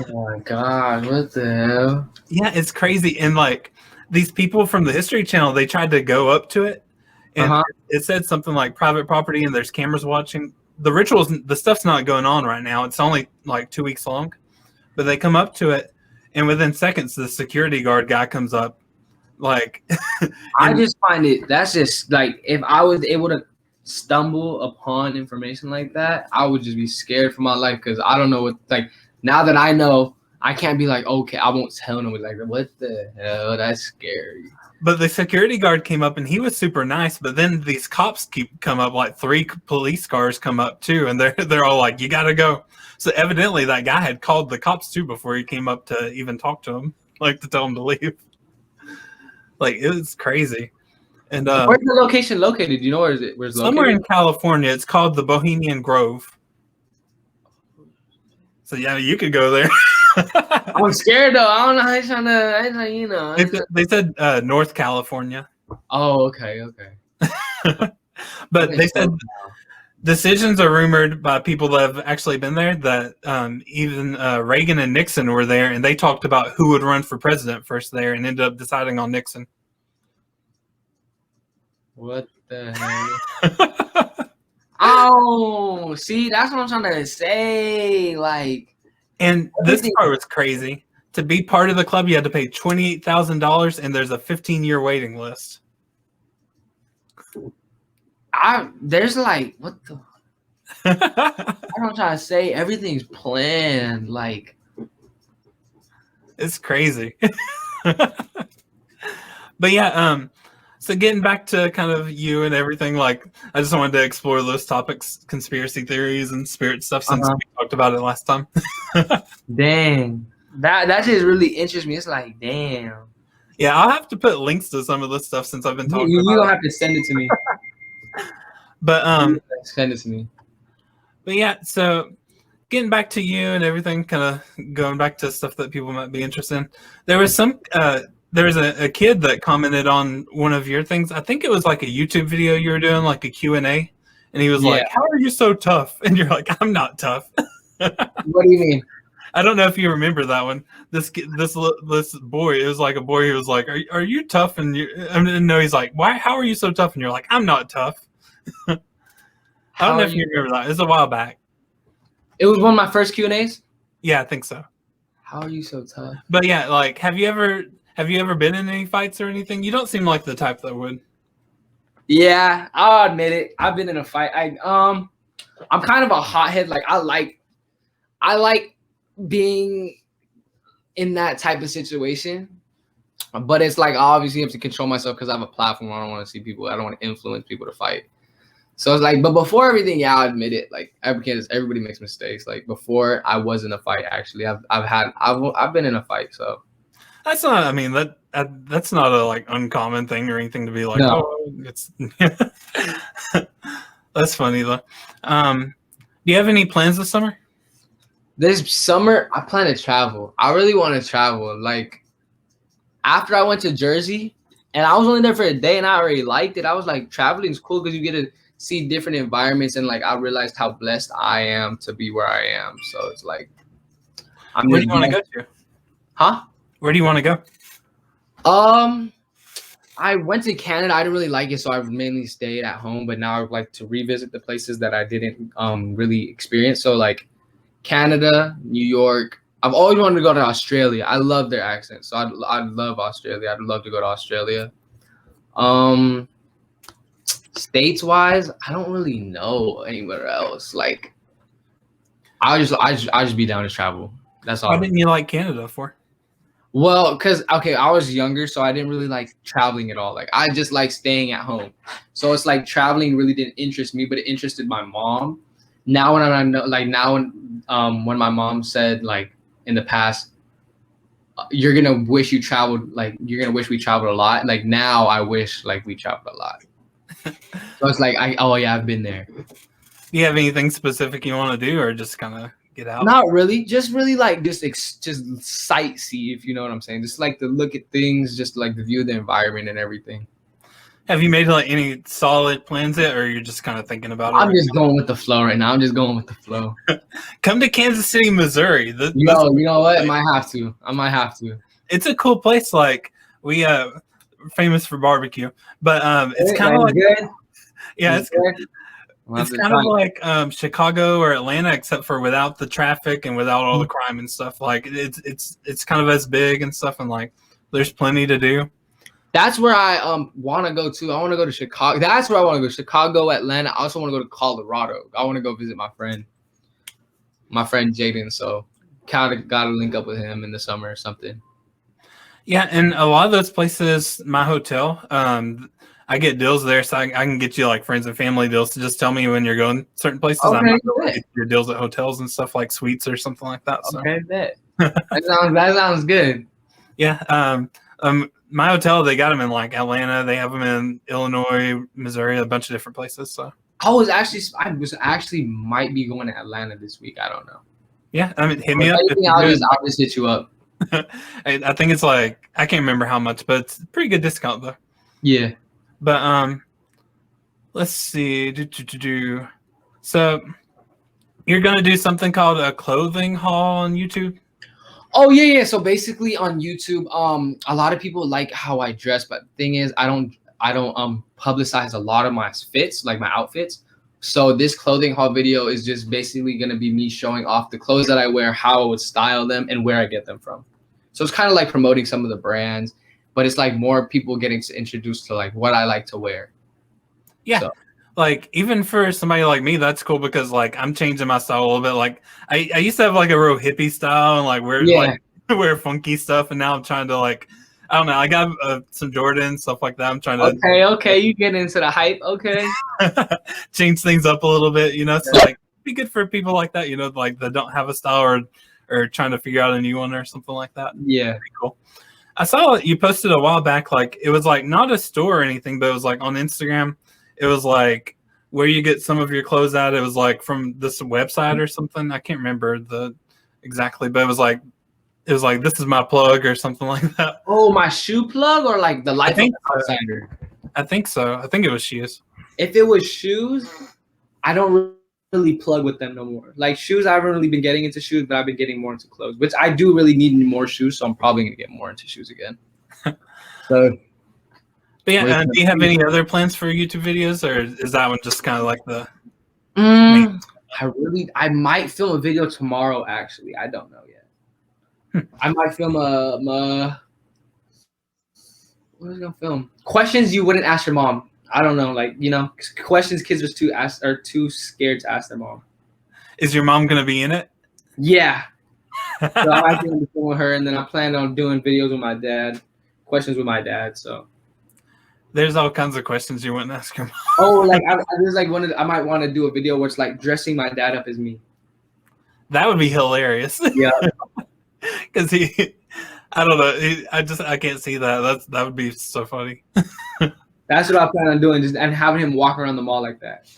Oh my god, what the hell? Yeah, it's crazy. And like these people from the History Channel, they tried to go up to it, and it said something like private property, and there's cameras watching. The rituals, the stuff's not going on right now. It's only like 2 weeks long, but they come up to it, and within seconds, the security guard guy comes up. Like, I just find that's just like, if I was able to stumble upon information like that, I would just be scared for my life, because I don't know what, like, now that I know, I can't be like, okay, I won't tell nobody. Like, what the hell? That's scary. But the security guard came up and he was super nice. But then these cops come up, like 3 police cars come up too, and they're all like, "You gotta go." So evidently that guy had called the cops too before he came up to even talk to him, like to tell him to leave. Like, it was crazy. And where's the location located? Do you know where is it? Where's somewhere located? in California. It's called the Bohemian Grove. So yeah, you could go there. I'm scared though. I don't know how you're trying to, you know. They said North California. Oh, okay. But they said decisions are rumored by people that have actually been there, that even Reagan and Nixon were there, and they talked about who would run for president first there, and ended up deciding on Nixon. What the hell? Oh, see, that's what I'm trying to say. Like, and this part was crazy. To be part of the club, you had to pay $28,000, and there's a 15-year waiting list. There's like, what the? I don't try to say, everything's planned. Like, it's crazy. But yeah, so getting back to kind of you and everything, like, I just wanted to explore those topics, conspiracy theories and spirit stuff, since we talked about it last time. Dang, that just really interests me. It's like, damn. Yeah, I'll have to put links to some of this stuff since I've been talking about it. You don't have to send it to me. But send it to me. But yeah, so getting back to you and everything, kind of going back to stuff that people might be interested in. There was a kid that commented on one of your things. I think it was like a YouTube video you were doing, like a Q&A, and he was like, "How are you so tough?" And you're like, "I'm not tough." What do you mean? I don't know if you remember that one. This boy, it was like a boy who was like, "Are you tough?" And no, he's like, "Why? How are you so tough?" And you're like, "I'm not tough." I don't know if you remember that. It was a while back. It was one of my first Q&As? Yeah, I think so. How are you so tough? But yeah, like, have you ever been in any fights or anything? You don't seem like the type that would. Yeah, I'll admit it. I've been in a fight. I'm kind of a hothead. Like, I like being in that type of situation. But it's like, I obviously have to control myself because I have a platform. I don't want to see people. I don't want to influence people to fight. So it's like, but before everything, yeah, I'll admit it. Like, everybody makes mistakes. Like, before I was in a fight, actually, I've been in a fight. So that's not. I mean, that's not a like uncommon thing or anything to be like. No. Oh, it's. That's funny though. Do you have any plans this summer? This summer, I plan to travel. I really want to travel. Like, after I went to Jersey, and I was only there for a day, and I already liked it. I was like, traveling is cool because you get to see different environments, and like, I realized how blessed I am to be where I am. So it's like, where do you want to go to? Huh? Where do you want to go? I went to Canada. I didn't really like it, so I mainly stayed at home. But now I would like to revisit the places that I didn't really experience. So like Canada, New York. I've always wanted to go to Australia. I love their accent, so I'd love Australia. I'd love to go to Australia. States wise, I don't really know anywhere else. Like, I just be down to travel. That's all. Why didn't you like Canada for? Well, because I was younger, so I didn't really like traveling at all. Like, I just like staying at home. So it's like traveling really didn't interest me, but it interested my mom. Now when when my mom said, like, in the past, you're gonna wish you traveled, like, you're gonna wish we traveled a lot. Like, now I wish like we traveled a lot. So it's like, I've been there. Do you have anything specific you want to do, or just kind of get out? Not really. Just really like just sightsee, if you know what I'm saying. Just like to look at things, just like to view the environment and everything. Have you made like any solid plans yet, or you're just kind of thinking about it? I'm just going with the flow right now. I'm just going with the flow. Come to Kansas City, Missouri. You know what? I might have to. It's a cool place. Like we famous for barbecue, but it's kind of like good. Yeah, it's good. It's kind of like Chicago or Atlanta, except for without the traffic and without all the crime and stuff. Like it's kind of as big and stuff, and like there's plenty to do. That's where I want to go to. I want to go to Chicago. That's where I want to go. Chicago, Atlanta. I also want to go to Colorado. I want to go visit my friend Jaden. So kind of got to link up with him in the summer or something. Yeah, and a lot of those places, my hotel, I get deals there, so I can get you like friends and family deals to just tell me when you're going certain places. Okay, I'm not going to get your deals at hotels and stuff like suites or something like that. So. Okay, that sounds good. Yeah. My hotel, they got them in like Atlanta. They have them in Illinois, Missouri, a bunch of different places. So I was actually might be going to Atlanta this week. I don't know. Yeah, I mean, hit me up. I'll just hit you up. I think it's like I can't remember how much, but it's a pretty good discount though. Yeah. But let's see. So you're gonna do something called a clothing haul on YouTube? Oh yeah. So basically on YouTube, a lot of people like how I dress, but the thing is, I don't publicize a lot of my fits, like my outfits. So this clothing haul video is just basically gonna be me showing off the clothes that I wear, how I would style them, and where I get them from. So it's kind of like promoting some of the brands, but it's like more people getting introduced to like what I like to wear. Yeah. So. Like even for somebody like me, that's cool because like I'm changing my style a little bit. Like I used to have like a real hippie style and like wear funky stuff, and now I'm trying to like I don't know. I got some Jordan stuff like that. I'm trying to okay, you get into the hype, okay? Change things up a little bit, you know. So like be good for people like that, you know, like that don't have a style or trying to figure out a new one or something like that. Yeah, pretty cool. I saw you posted a while back, like it was like not a store or anything, but it was like on Instagram. It was like where you get some of your clothes at. It was like from this website or something. I can't remember exactly, but it was like this is my plug or something like that. Oh, my shoe plug or like the Life of the Outsider? I think so. I think it was shoes. If it was shoes, I don't really plug with them no more. Like shoes, I haven't really been getting into shoes, but I've been getting more into clothes, which I do really need more shoes, so I'm probably gonna get more into shoes again. So. But yeah, do you have any other plans for YouTube videos, or is that one just kind of like the? I might film a video tomorrow. Actually, I don't know yet. I might film what was I gonna film? Questions you wouldn't ask your mom. I don't know, like questions kids are too scared to ask their mom. Is your mom gonna be in it? Yeah. So I might be film with her, and then I plan on doing videos with my dad, questions with my dad. So. There's all kinds of questions you wouldn't ask him. Oh, like there's like I might want to do a video where it's like dressing my dad up as me. That would be hilarious. Yeah, because I don't know. I can't see that. That would be so funny. That's what I plan on doing, and having him walk around the mall like that.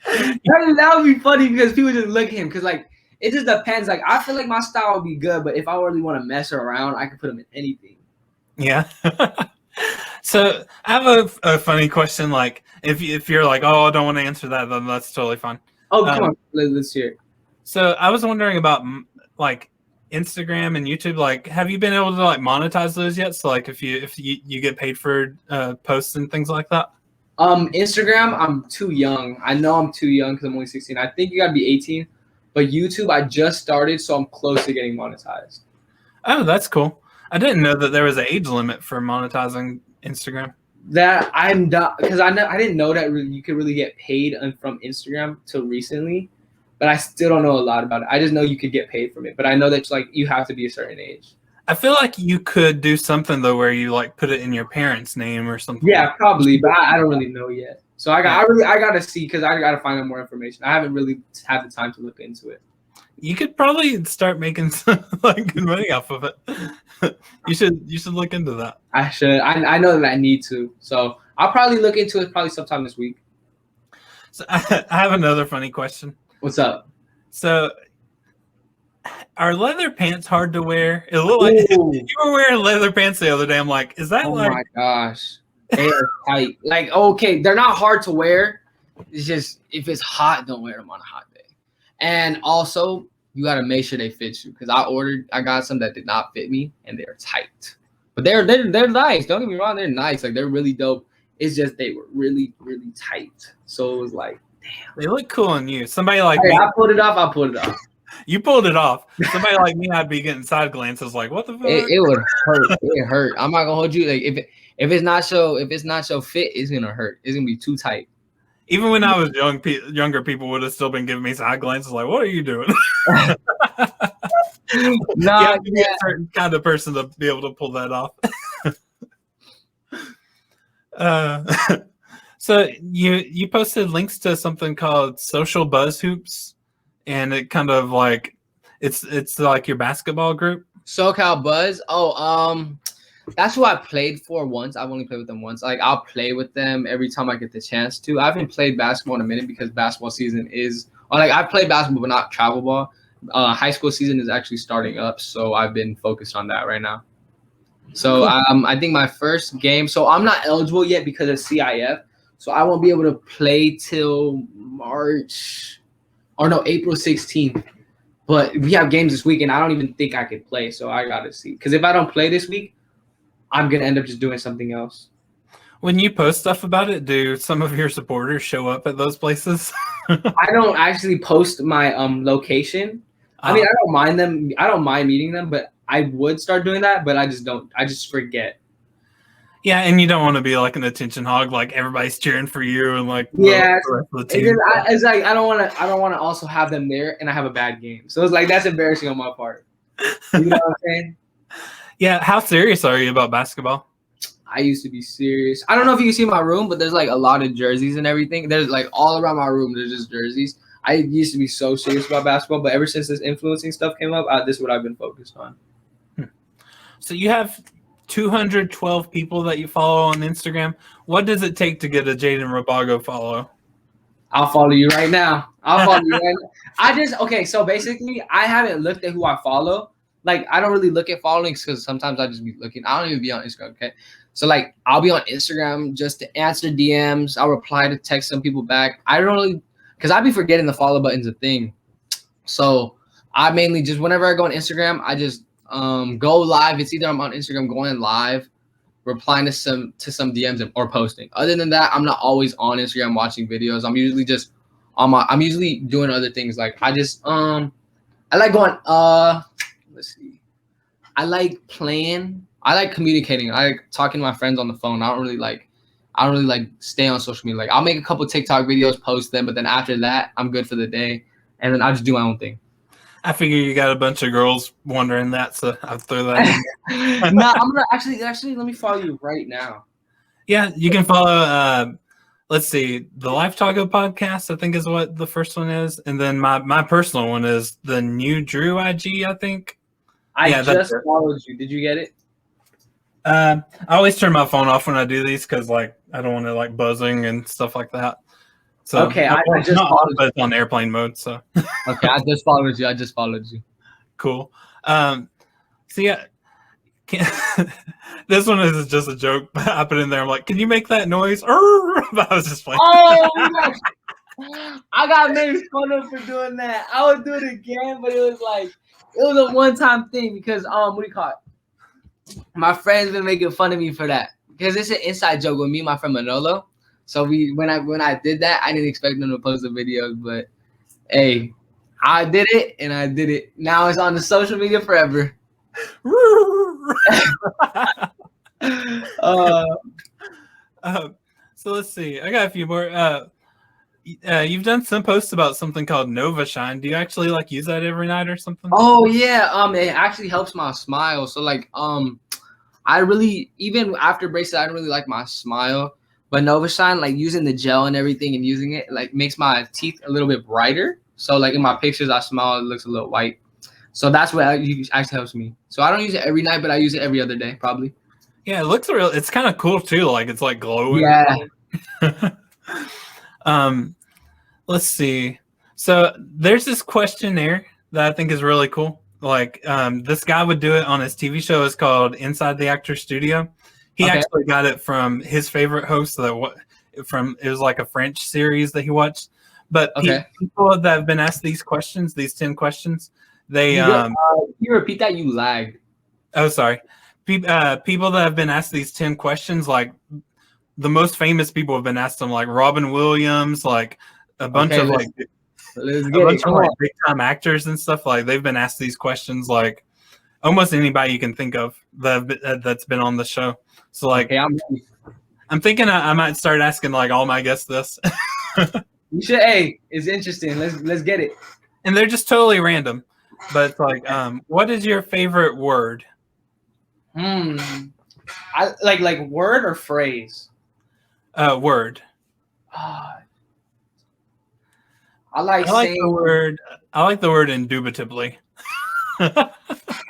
That would be funny because people just look at him because like it just depends. Like I feel like my style would be good, but if I really want to mess around, I could put him in anything. Yeah. So I have a funny question. Like if you're like, oh, I don't want to answer that, then that's totally fine. Oh, come on, let's hear it. So I was wondering about like Instagram and YouTube. Like, have you been able to like monetize those yet? So like if you get paid for posts and things like that. Instagram, I'm too young. I know I'm too young because I'm only 16. I think you gotta be 18. But YouTube, I just started, so I'm close to getting monetized. Oh, that's cool. I didn't know that there was an age limit for monetizing Instagram. That I'm done because I didn't know that you could really get paid from Instagram till recently, but I still don't know a lot about it. I just know you could get paid from it, but I know that like you have to be a certain age. I feel like you could do something though where you like put it in your parents' name or something. Yeah, probably, but I don't really know yet. So I gotta see because I gotta find out more information. I haven't really had the time to look into it. You could probably start making some like good money off of it. You should look into that. I should. I know that I need to. So I'll probably look into it probably sometime this week. So I have another funny question. What's up? So Are leather pants hard to wear? It looked like you were wearing leather pants the other day. I'm like, is that like? Oh my gosh, they are tight. Like, okay, they're not hard to wear. It's just if it's hot, don't wear them on a hot day. And also, you gotta make sure they fit you because I got some that did not fit me, and they're tight. But they're nice. Don't get me wrong, they're nice. Like they're really dope. It's just they were really really tight. So it was like, damn. They look cool on you. Somebody like me. I pulled it off. I pulled it off. You pulled it off. Somebody like me, I'd be getting side glances like, what the fuck? It would hurt. It hurt. I'm not gonna hold you. Like if it's not so fit, it's gonna hurt. It's gonna be too tight. Even when I was younger people would have still been giving me side glances like, what are you doing? No, you be a certain kind of person to be able to pull that off. So you posted links to something called Social Buzz Hoops, and it kind of like it's like your basketball group. SoCal Buzz. That's who I played for once. I've only played with them once. Like I'll play with them every time I get the chance to. I haven't played basketball in a minute because basketball season is like I play basketball but not travel ball. High school season is actually starting up, so I've been focused on that right now. So I think my first game. So I'm not eligible yet because of CIF. So I won't be able to play till April 16th. But we have games this week, and I don't even think I could play. So I gotta see. Because if I don't play this week, I'm gonna end up just doing something else. When you post stuff about it, do some of your supporters show up at those places? I don't actually post my location. I mean, I don't mind them. I don't mind meeting them, but I would start doing that. But I just don't. I just forget. Yeah, and you don't want to be like an attention hog, like everybody's cheering for you and like yeah. It's like I don't want to also have them there and I have a bad game. So it's like that's embarrassing on my part. You know what I'm saying? Yeah. How serious are you about basketball? I used to be serious. I don't know if you can see my room, but there's like a lot of jerseys and everything. There's like all around my room. There's just jerseys. I used to be so serious about basketball, but ever since this influencing stuff came up, this is what I've been focused on. So you have 212 people that you follow on Instagram. What does it take to get a Jaden Rabago follow? I'll follow you right now. Okay, so basically, I haven't looked at who I follow. Like, I don't really look at followings because sometimes I just be looking. I don't even be on Instagram, okay? So, like, I'll be on Instagram just to answer DMs. I'll reply to text some people back. I don't really, because I be forgetting the follow button's a thing. So, I mainly just, whenever I go on Instagram, I just go live. It's either I'm on Instagram going live, replying to some DMs or posting. Other than that, I'm not always on Instagram watching videos. I'm usually just I'm usually doing other things. Like I just I like going let's see. I like playing. I like communicating. I like talking to my friends on the phone. I don't really like stay on social media. Like I'll make a couple TikTok videos, post them, but then after that, I'm good for the day. And then I'll just do my own thing. I figure you got a bunch of girls wondering that, so I'll throw that in. No, I'm gonna actually let me follow you right now. Yeah, you can follow let's see, the Life Taco podcast, I think is what the first one is. And then my personal one is the New Drew IG, I think. I just followed you. Did you get it? I always turn my phone off when I do these because like I don't want it like buzzing and stuff like that. So okay, I just followed but it's on airplane mode. So okay, I just followed you. Cool. So yeah, this one is just a joke. I put in there. I'm like, can you make that noise? But I was just playing. Oh my gosh. I got made fun of for doing that. I would do it again, but it was a one-time thing because what do you call it? My friends been making fun of me for that because it's an inside joke with me and my friend Manolo. So when I did that, I didn't expect them to post the videos, but hey, I did it and I did it. Now it's on the social media forever. So let's see. I got a few more. You've done some posts about something called Nova Shine. Do you actually like use that every night or something? Oh yeah. It actually helps my smile. So like I really, even after braces, I don't really like my smile. But Nova Shine, like using the gel and everything and using it, like makes my teeth a little bit brighter. So like in my pictures, I smile, it looks a little white. So that's what actually helps me. So I don't use it every night, but I use it every other day, probably. Yeah, it looks real. It's kind of cool too. Like it's like glowing. Yeah. Let's see. So there's this questionnaire that I think is really cool. Like this guy would do it on his TV show. It's called Inside the Actor Studio. He Okay. actually got it from his favorite host from it was like a French series that he watched. But Okay. people that have been asked these questions, these 10 questions, they Can you repeat that? You lagged. oh sorry. People that have been asked these 10 questions, like the most famous people have been asked them, like Robin Williams, like a bunch of like big time actors and stuff. Like they've been asked these questions, like almost anybody you can think of that's been on the show. So like, okay, I'm thinking I might start asking like all my guests this. You should. Hey, it's interesting. Let's get it. And they're just totally random, but it's like, what is your favorite word? I like word or phrase. Word. I like the word. I like the word indubitably. What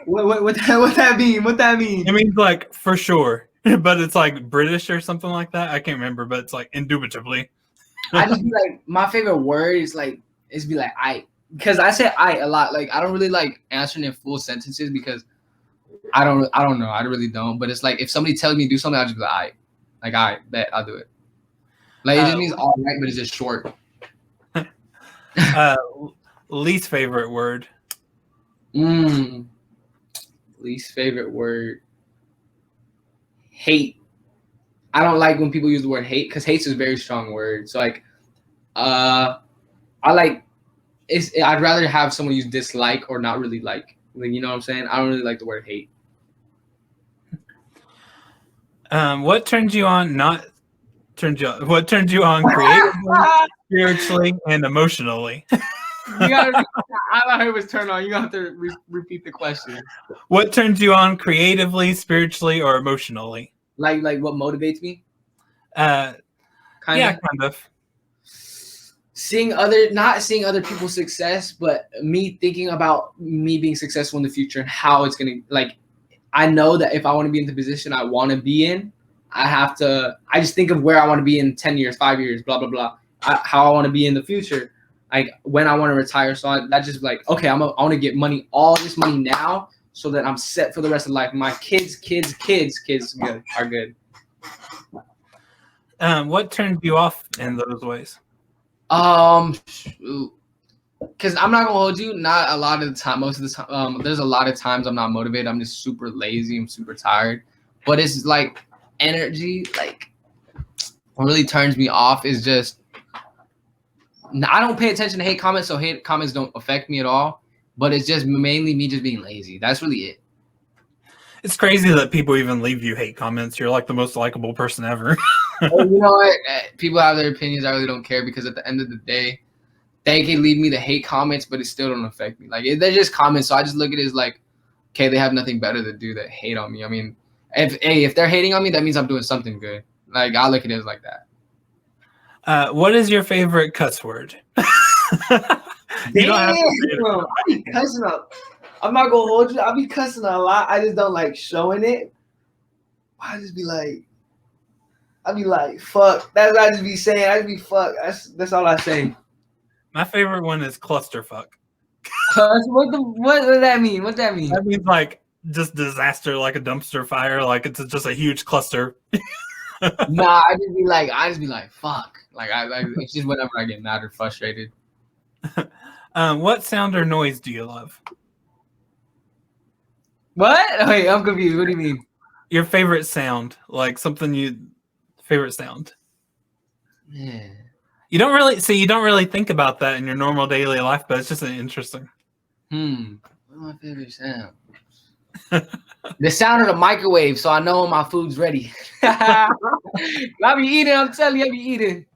that mean? What that mean? It means like for sure, but it's like British or something like that. I can't remember, but it's like indubitably. I just be like, my favorite word is be like I, because I say I a lot. Like I don't really like answering in full sentences because I don't know. I really don't. But it's like if somebody tells me to do something, I'll just be like I bet I'll do it. Like it just means all right, but it's just short. Least favorite word. Least favorite word. Hate. I don't like when people use the word hate because hate is a very strong word. So like, I like I'd rather have someone use dislike or not really like. You know what I'm saying? I don't really like the word hate. What turns you on? What turns you on creatively, spiritually, and emotionally? You gotta. I thought it was turn on. You have to repeat the question. What turns you on creatively, spiritually, or emotionally? Like what motivates me? Kind of. Not seeing other people's success, but me thinking about me being successful in the future and how it's gonna like. I know that if I want to be in the position I want to be in, I just think of where I want to be in 10 years, 5 years, blah, blah, blah. How I want to be in the future, like when I want to retire. So that's just like, okay, I want to get all this money now so that I'm set for the rest of life. My kids are good. What turns you off in those ways? Because I'm not gonna hold you. Not a lot of the time. Most of the time, there's a lot of times I'm not motivated. I'm just super lazy. I'm super tired. But it's like energy. Like what really turns me off is just I don't pay attention to hate comments, so hate comments don't affect me at all. But it's just mainly me just being lazy. That's really it. It's crazy that people even leave you hate comments. You're like the most likable person ever. You know what? People have their opinions. I really don't care because at the end of the day, they can leave me the hate comments, but it still don't affect me. Like they're just comments, so I just look at it as like, okay, they have nothing better to do than hate on me. I mean, if they're hating on me, that means I'm doing something good. Like I look at it as like that. What is your favorite cuss word? Damn, I be cussing up. I'm not gonna hold you. I be cussing a lot. I just don't like showing it. I just be like, fuck. That's what I just be saying. I just be fuck. That's all I say. My favorite one is clusterfuck. What does that mean? What that mean? That means like just disaster, like a dumpster fire. Like it's just a huge cluster. Nah, I just be like, fuck. Like it's just whenever I get mad or frustrated. What sound or noise do you love? What? Wait, I'm confused. What do you mean? Your favorite sound, like favorite sound. Yeah. You don't really think about that in your normal daily life, but it's just interesting. What's my favorite sound? The sound of the microwave, so I know my food's ready. I be eating. I'm telling you, I be eating.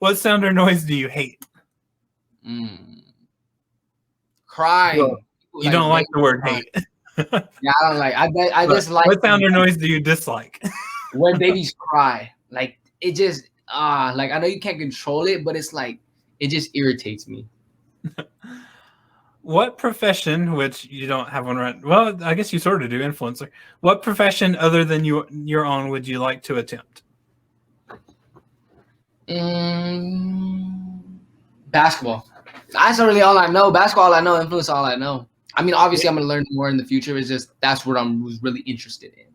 What sound or noise do you hate? Crying. You don't like the word hate. Yeah, I don't like. I just like. What sound or noise do you dislike? When babies cry, like it just like I know you can't control it, but it's like it just irritates me. What profession, which you don't have one right? Well, I guess you sort of do, influencer. What profession other than your own would you like to attempt? Basketball. That's really all I know. Basketball, all I know. Influence, all I know. I mean, obviously, I'm gonna learn more in the future. It's just that's what was really interested in.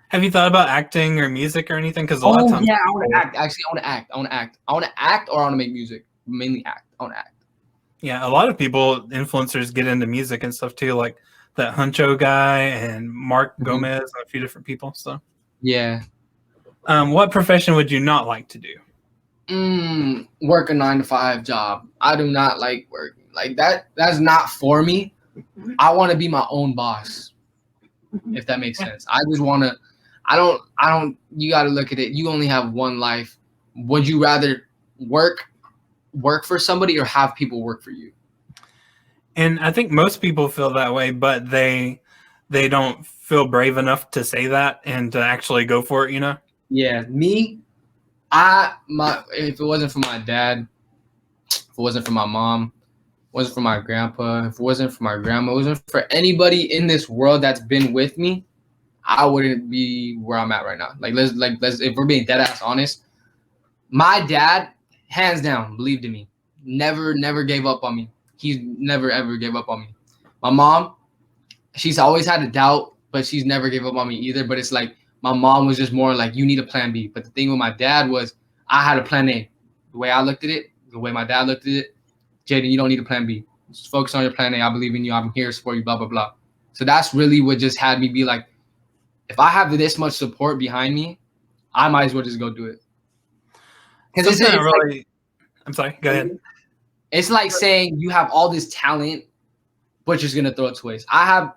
Have you thought about acting or music or anything? Because a lot of times, yeah, I want to act. Actually, I want to act. I want to act. I want to act, or I want to make music. Mainly act. I want to act. Yeah, a lot of people, influencers, get into music and stuff too, like that Huncho guy and Mark Gomez and a few different people. So, yeah. What profession would you not like to do? Work a 9-to-5 job. I do not like working like that. That's not for me. I want to be my own boss. If that makes sense. I just want to. I don't. You got to look at it. You only have one life. Would you rather work for somebody or have people work for you? And I think most people feel that way, but they don't feel brave enough to say that and to actually go for it, you know? Yeah, me, if it wasn't for my dad, if it wasn't for my mom, if it wasn't for my grandpa, if it wasn't for my grandma, it wasn't for anybody in this world that's been with me, I wouldn't be where I'm at right now. Let's if we're being dead ass honest, my dad, hands down, believed in me. Never gave up on me. He's never ever gave up on me. My mom, she's always had a doubt, but she's never gave up on me either. But it's like my mom was just more like, you need a plan B. But the thing with my dad was I had a plan A. The way I looked at it, the way my dad looked at it, Jaden, you don't need a plan B. Just focus on your plan A. I believe in you. I'm here for you, blah, blah, blah. So that's really what just had me be like, if I have this much support behind me, I might as well just go do it. Because it's really, like, I'm sorry, go ahead. It's like saying you have all this talent, but you're just going to throw it to waste. I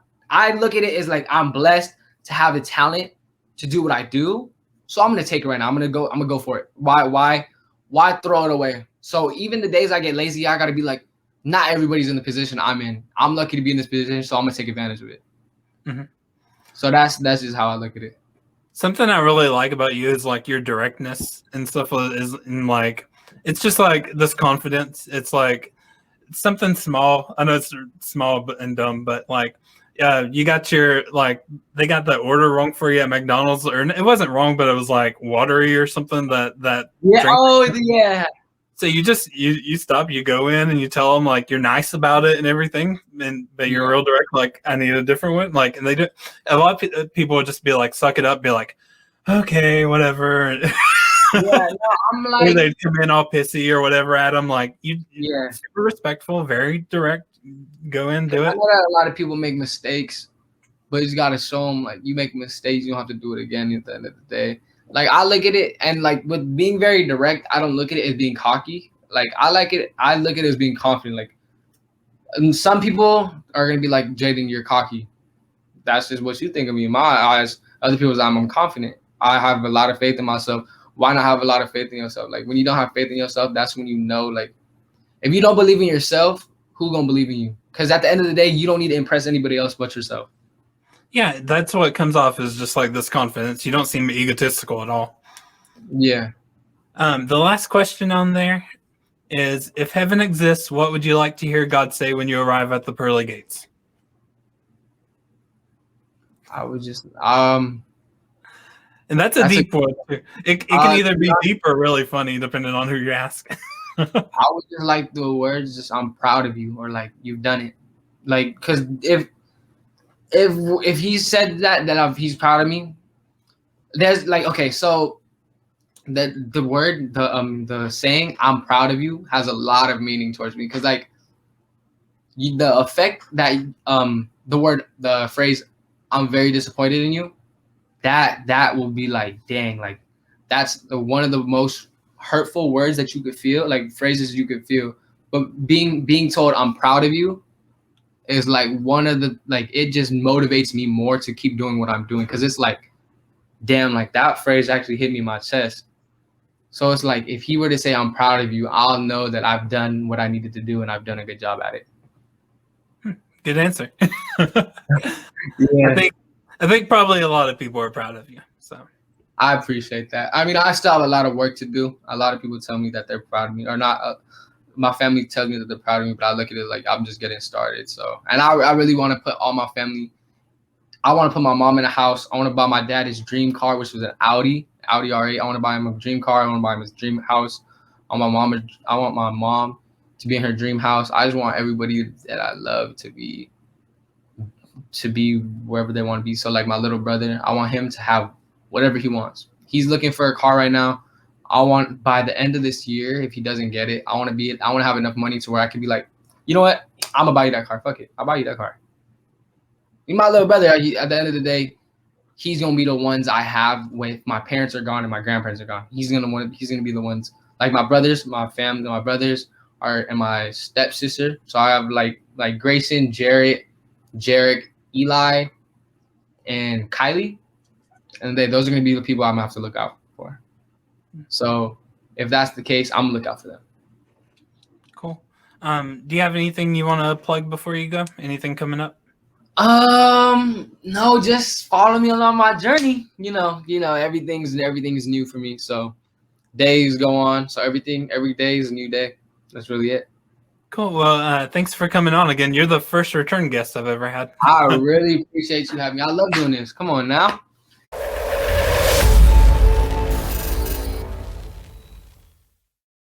look at it as like I'm blessed to have the talent to do what I do. So I'm gonna take it right now. I'm gonna go for it. Why throw it away? So even the days I get lazy, I gotta be like, not everybody's in the position I'm in. I'm lucky to be in this position, so I'm gonna take advantage of it. Mm-hmm. So that's just how I look at it. Something I really like about you is like your directness and stuff is in like it's just like this confidence. It's like something small. I know it's small and dumb, but like you got your like they got the order wrong for you at McDonald's, or it wasn't wrong, but it was like watery or something that yeah drink. Oh yeah. So you just you stop, you go in and you tell them like you're nice about it and everything, but you're real direct. Like I need a different one. Like and they do. A lot of people would just be like suck it up, be like okay, whatever. Yeah, no, I'm like or they'd come in all pissy or whatever at them. Like you're super respectful, very direct. Go in, do it. I know that a lot of people make mistakes, but you just gotta show them like you make mistakes, you don't have to do it again at the end of the day. Like I look at it, and like with being very direct, I don't look at it as being cocky. Like I look at it as being confident. Like and some people are gonna be like, Jaden, you're cocky. That's just what you think of me. In my eyes, other people's I'm confident. I have a lot of faith in myself. Why not have a lot of faith in yourself? Like when you don't have faith in yourself, that's when you know, like if you don't believe in yourself, who gonna believe in you? Because at the end of the day, you don't need to impress anybody else but yourself. Yeah, that's what comes off as just like this confidence. You don't seem egotistical at all. Yeah. The last question on there is, if heaven exists, what would you like to hear God say when you arrive at the pearly gates? I would just and that's a deep one. It can either be deep or really funny, depending on who you ask. I would just like the words, just I'm proud of you, or like you've done it. Like, because if he said that he's proud of me, there's like, okay, so the word, the saying I'm proud of you has a lot of meaning towards me, because like the effect that the phrase I'm very disappointed in you, that will be like, dang, like that's one of the most hurtful words that you could feel, like phrases you could feel. But being told I'm proud of you is like one of the, like it just motivates me more to keep doing what I'm doing, because it's like, damn, like that phrase actually hit me in my chest. So it's like if he were to say I'm proud of you, I'll know that I've done what I needed to do and I've done a good job at it. Good answer. Yeah. I think probably a lot of people are proud of you. So I appreciate that. I mean, I still have a lot of work to do. A lot of people tell me that they're proud of me, or not. My family tells me that they're proud of me, but I look at it like I'm just getting started. So, and I really want to put all my family. I want to put my mom in a house. I want to buy my dad his dream car, which was an Audi R8. I want to buy him a dream car. I want to buy him his dream house. I want my mom to to be in her dream house. I just want everybody that I love to be wherever they want to be. So like my little brother, I want him to have whatever he wants. He's looking for a car right now. I want by the end of this year, if he doesn't get it, I want to have enough money to where I can be like, you know what? I'm gonna buy you that car. Fuck it. I'll buy you that car. My little brother, at the end of the day, he's gonna be the ones I have when my parents are gone and my grandparents are gone. He's gonna be the ones like my brothers, my family, my brothers are and my stepsister. So I have like Grayson, Jarrett, Jarek, Eli, and Kylie, and those are gonna be the people I'm gonna have to look out for. So if that's the case, I'm gonna look out for them. Cool. Do you have anything you want to plug before you go? Anything coming up? No, just follow me along my journey. You know, everything's new for me. So days go on. So every day is a new day. That's really it. Cool. Well, thanks for coming on again. You're the first return guest I've ever had. I really appreciate you having me. I love doing this. Come on now.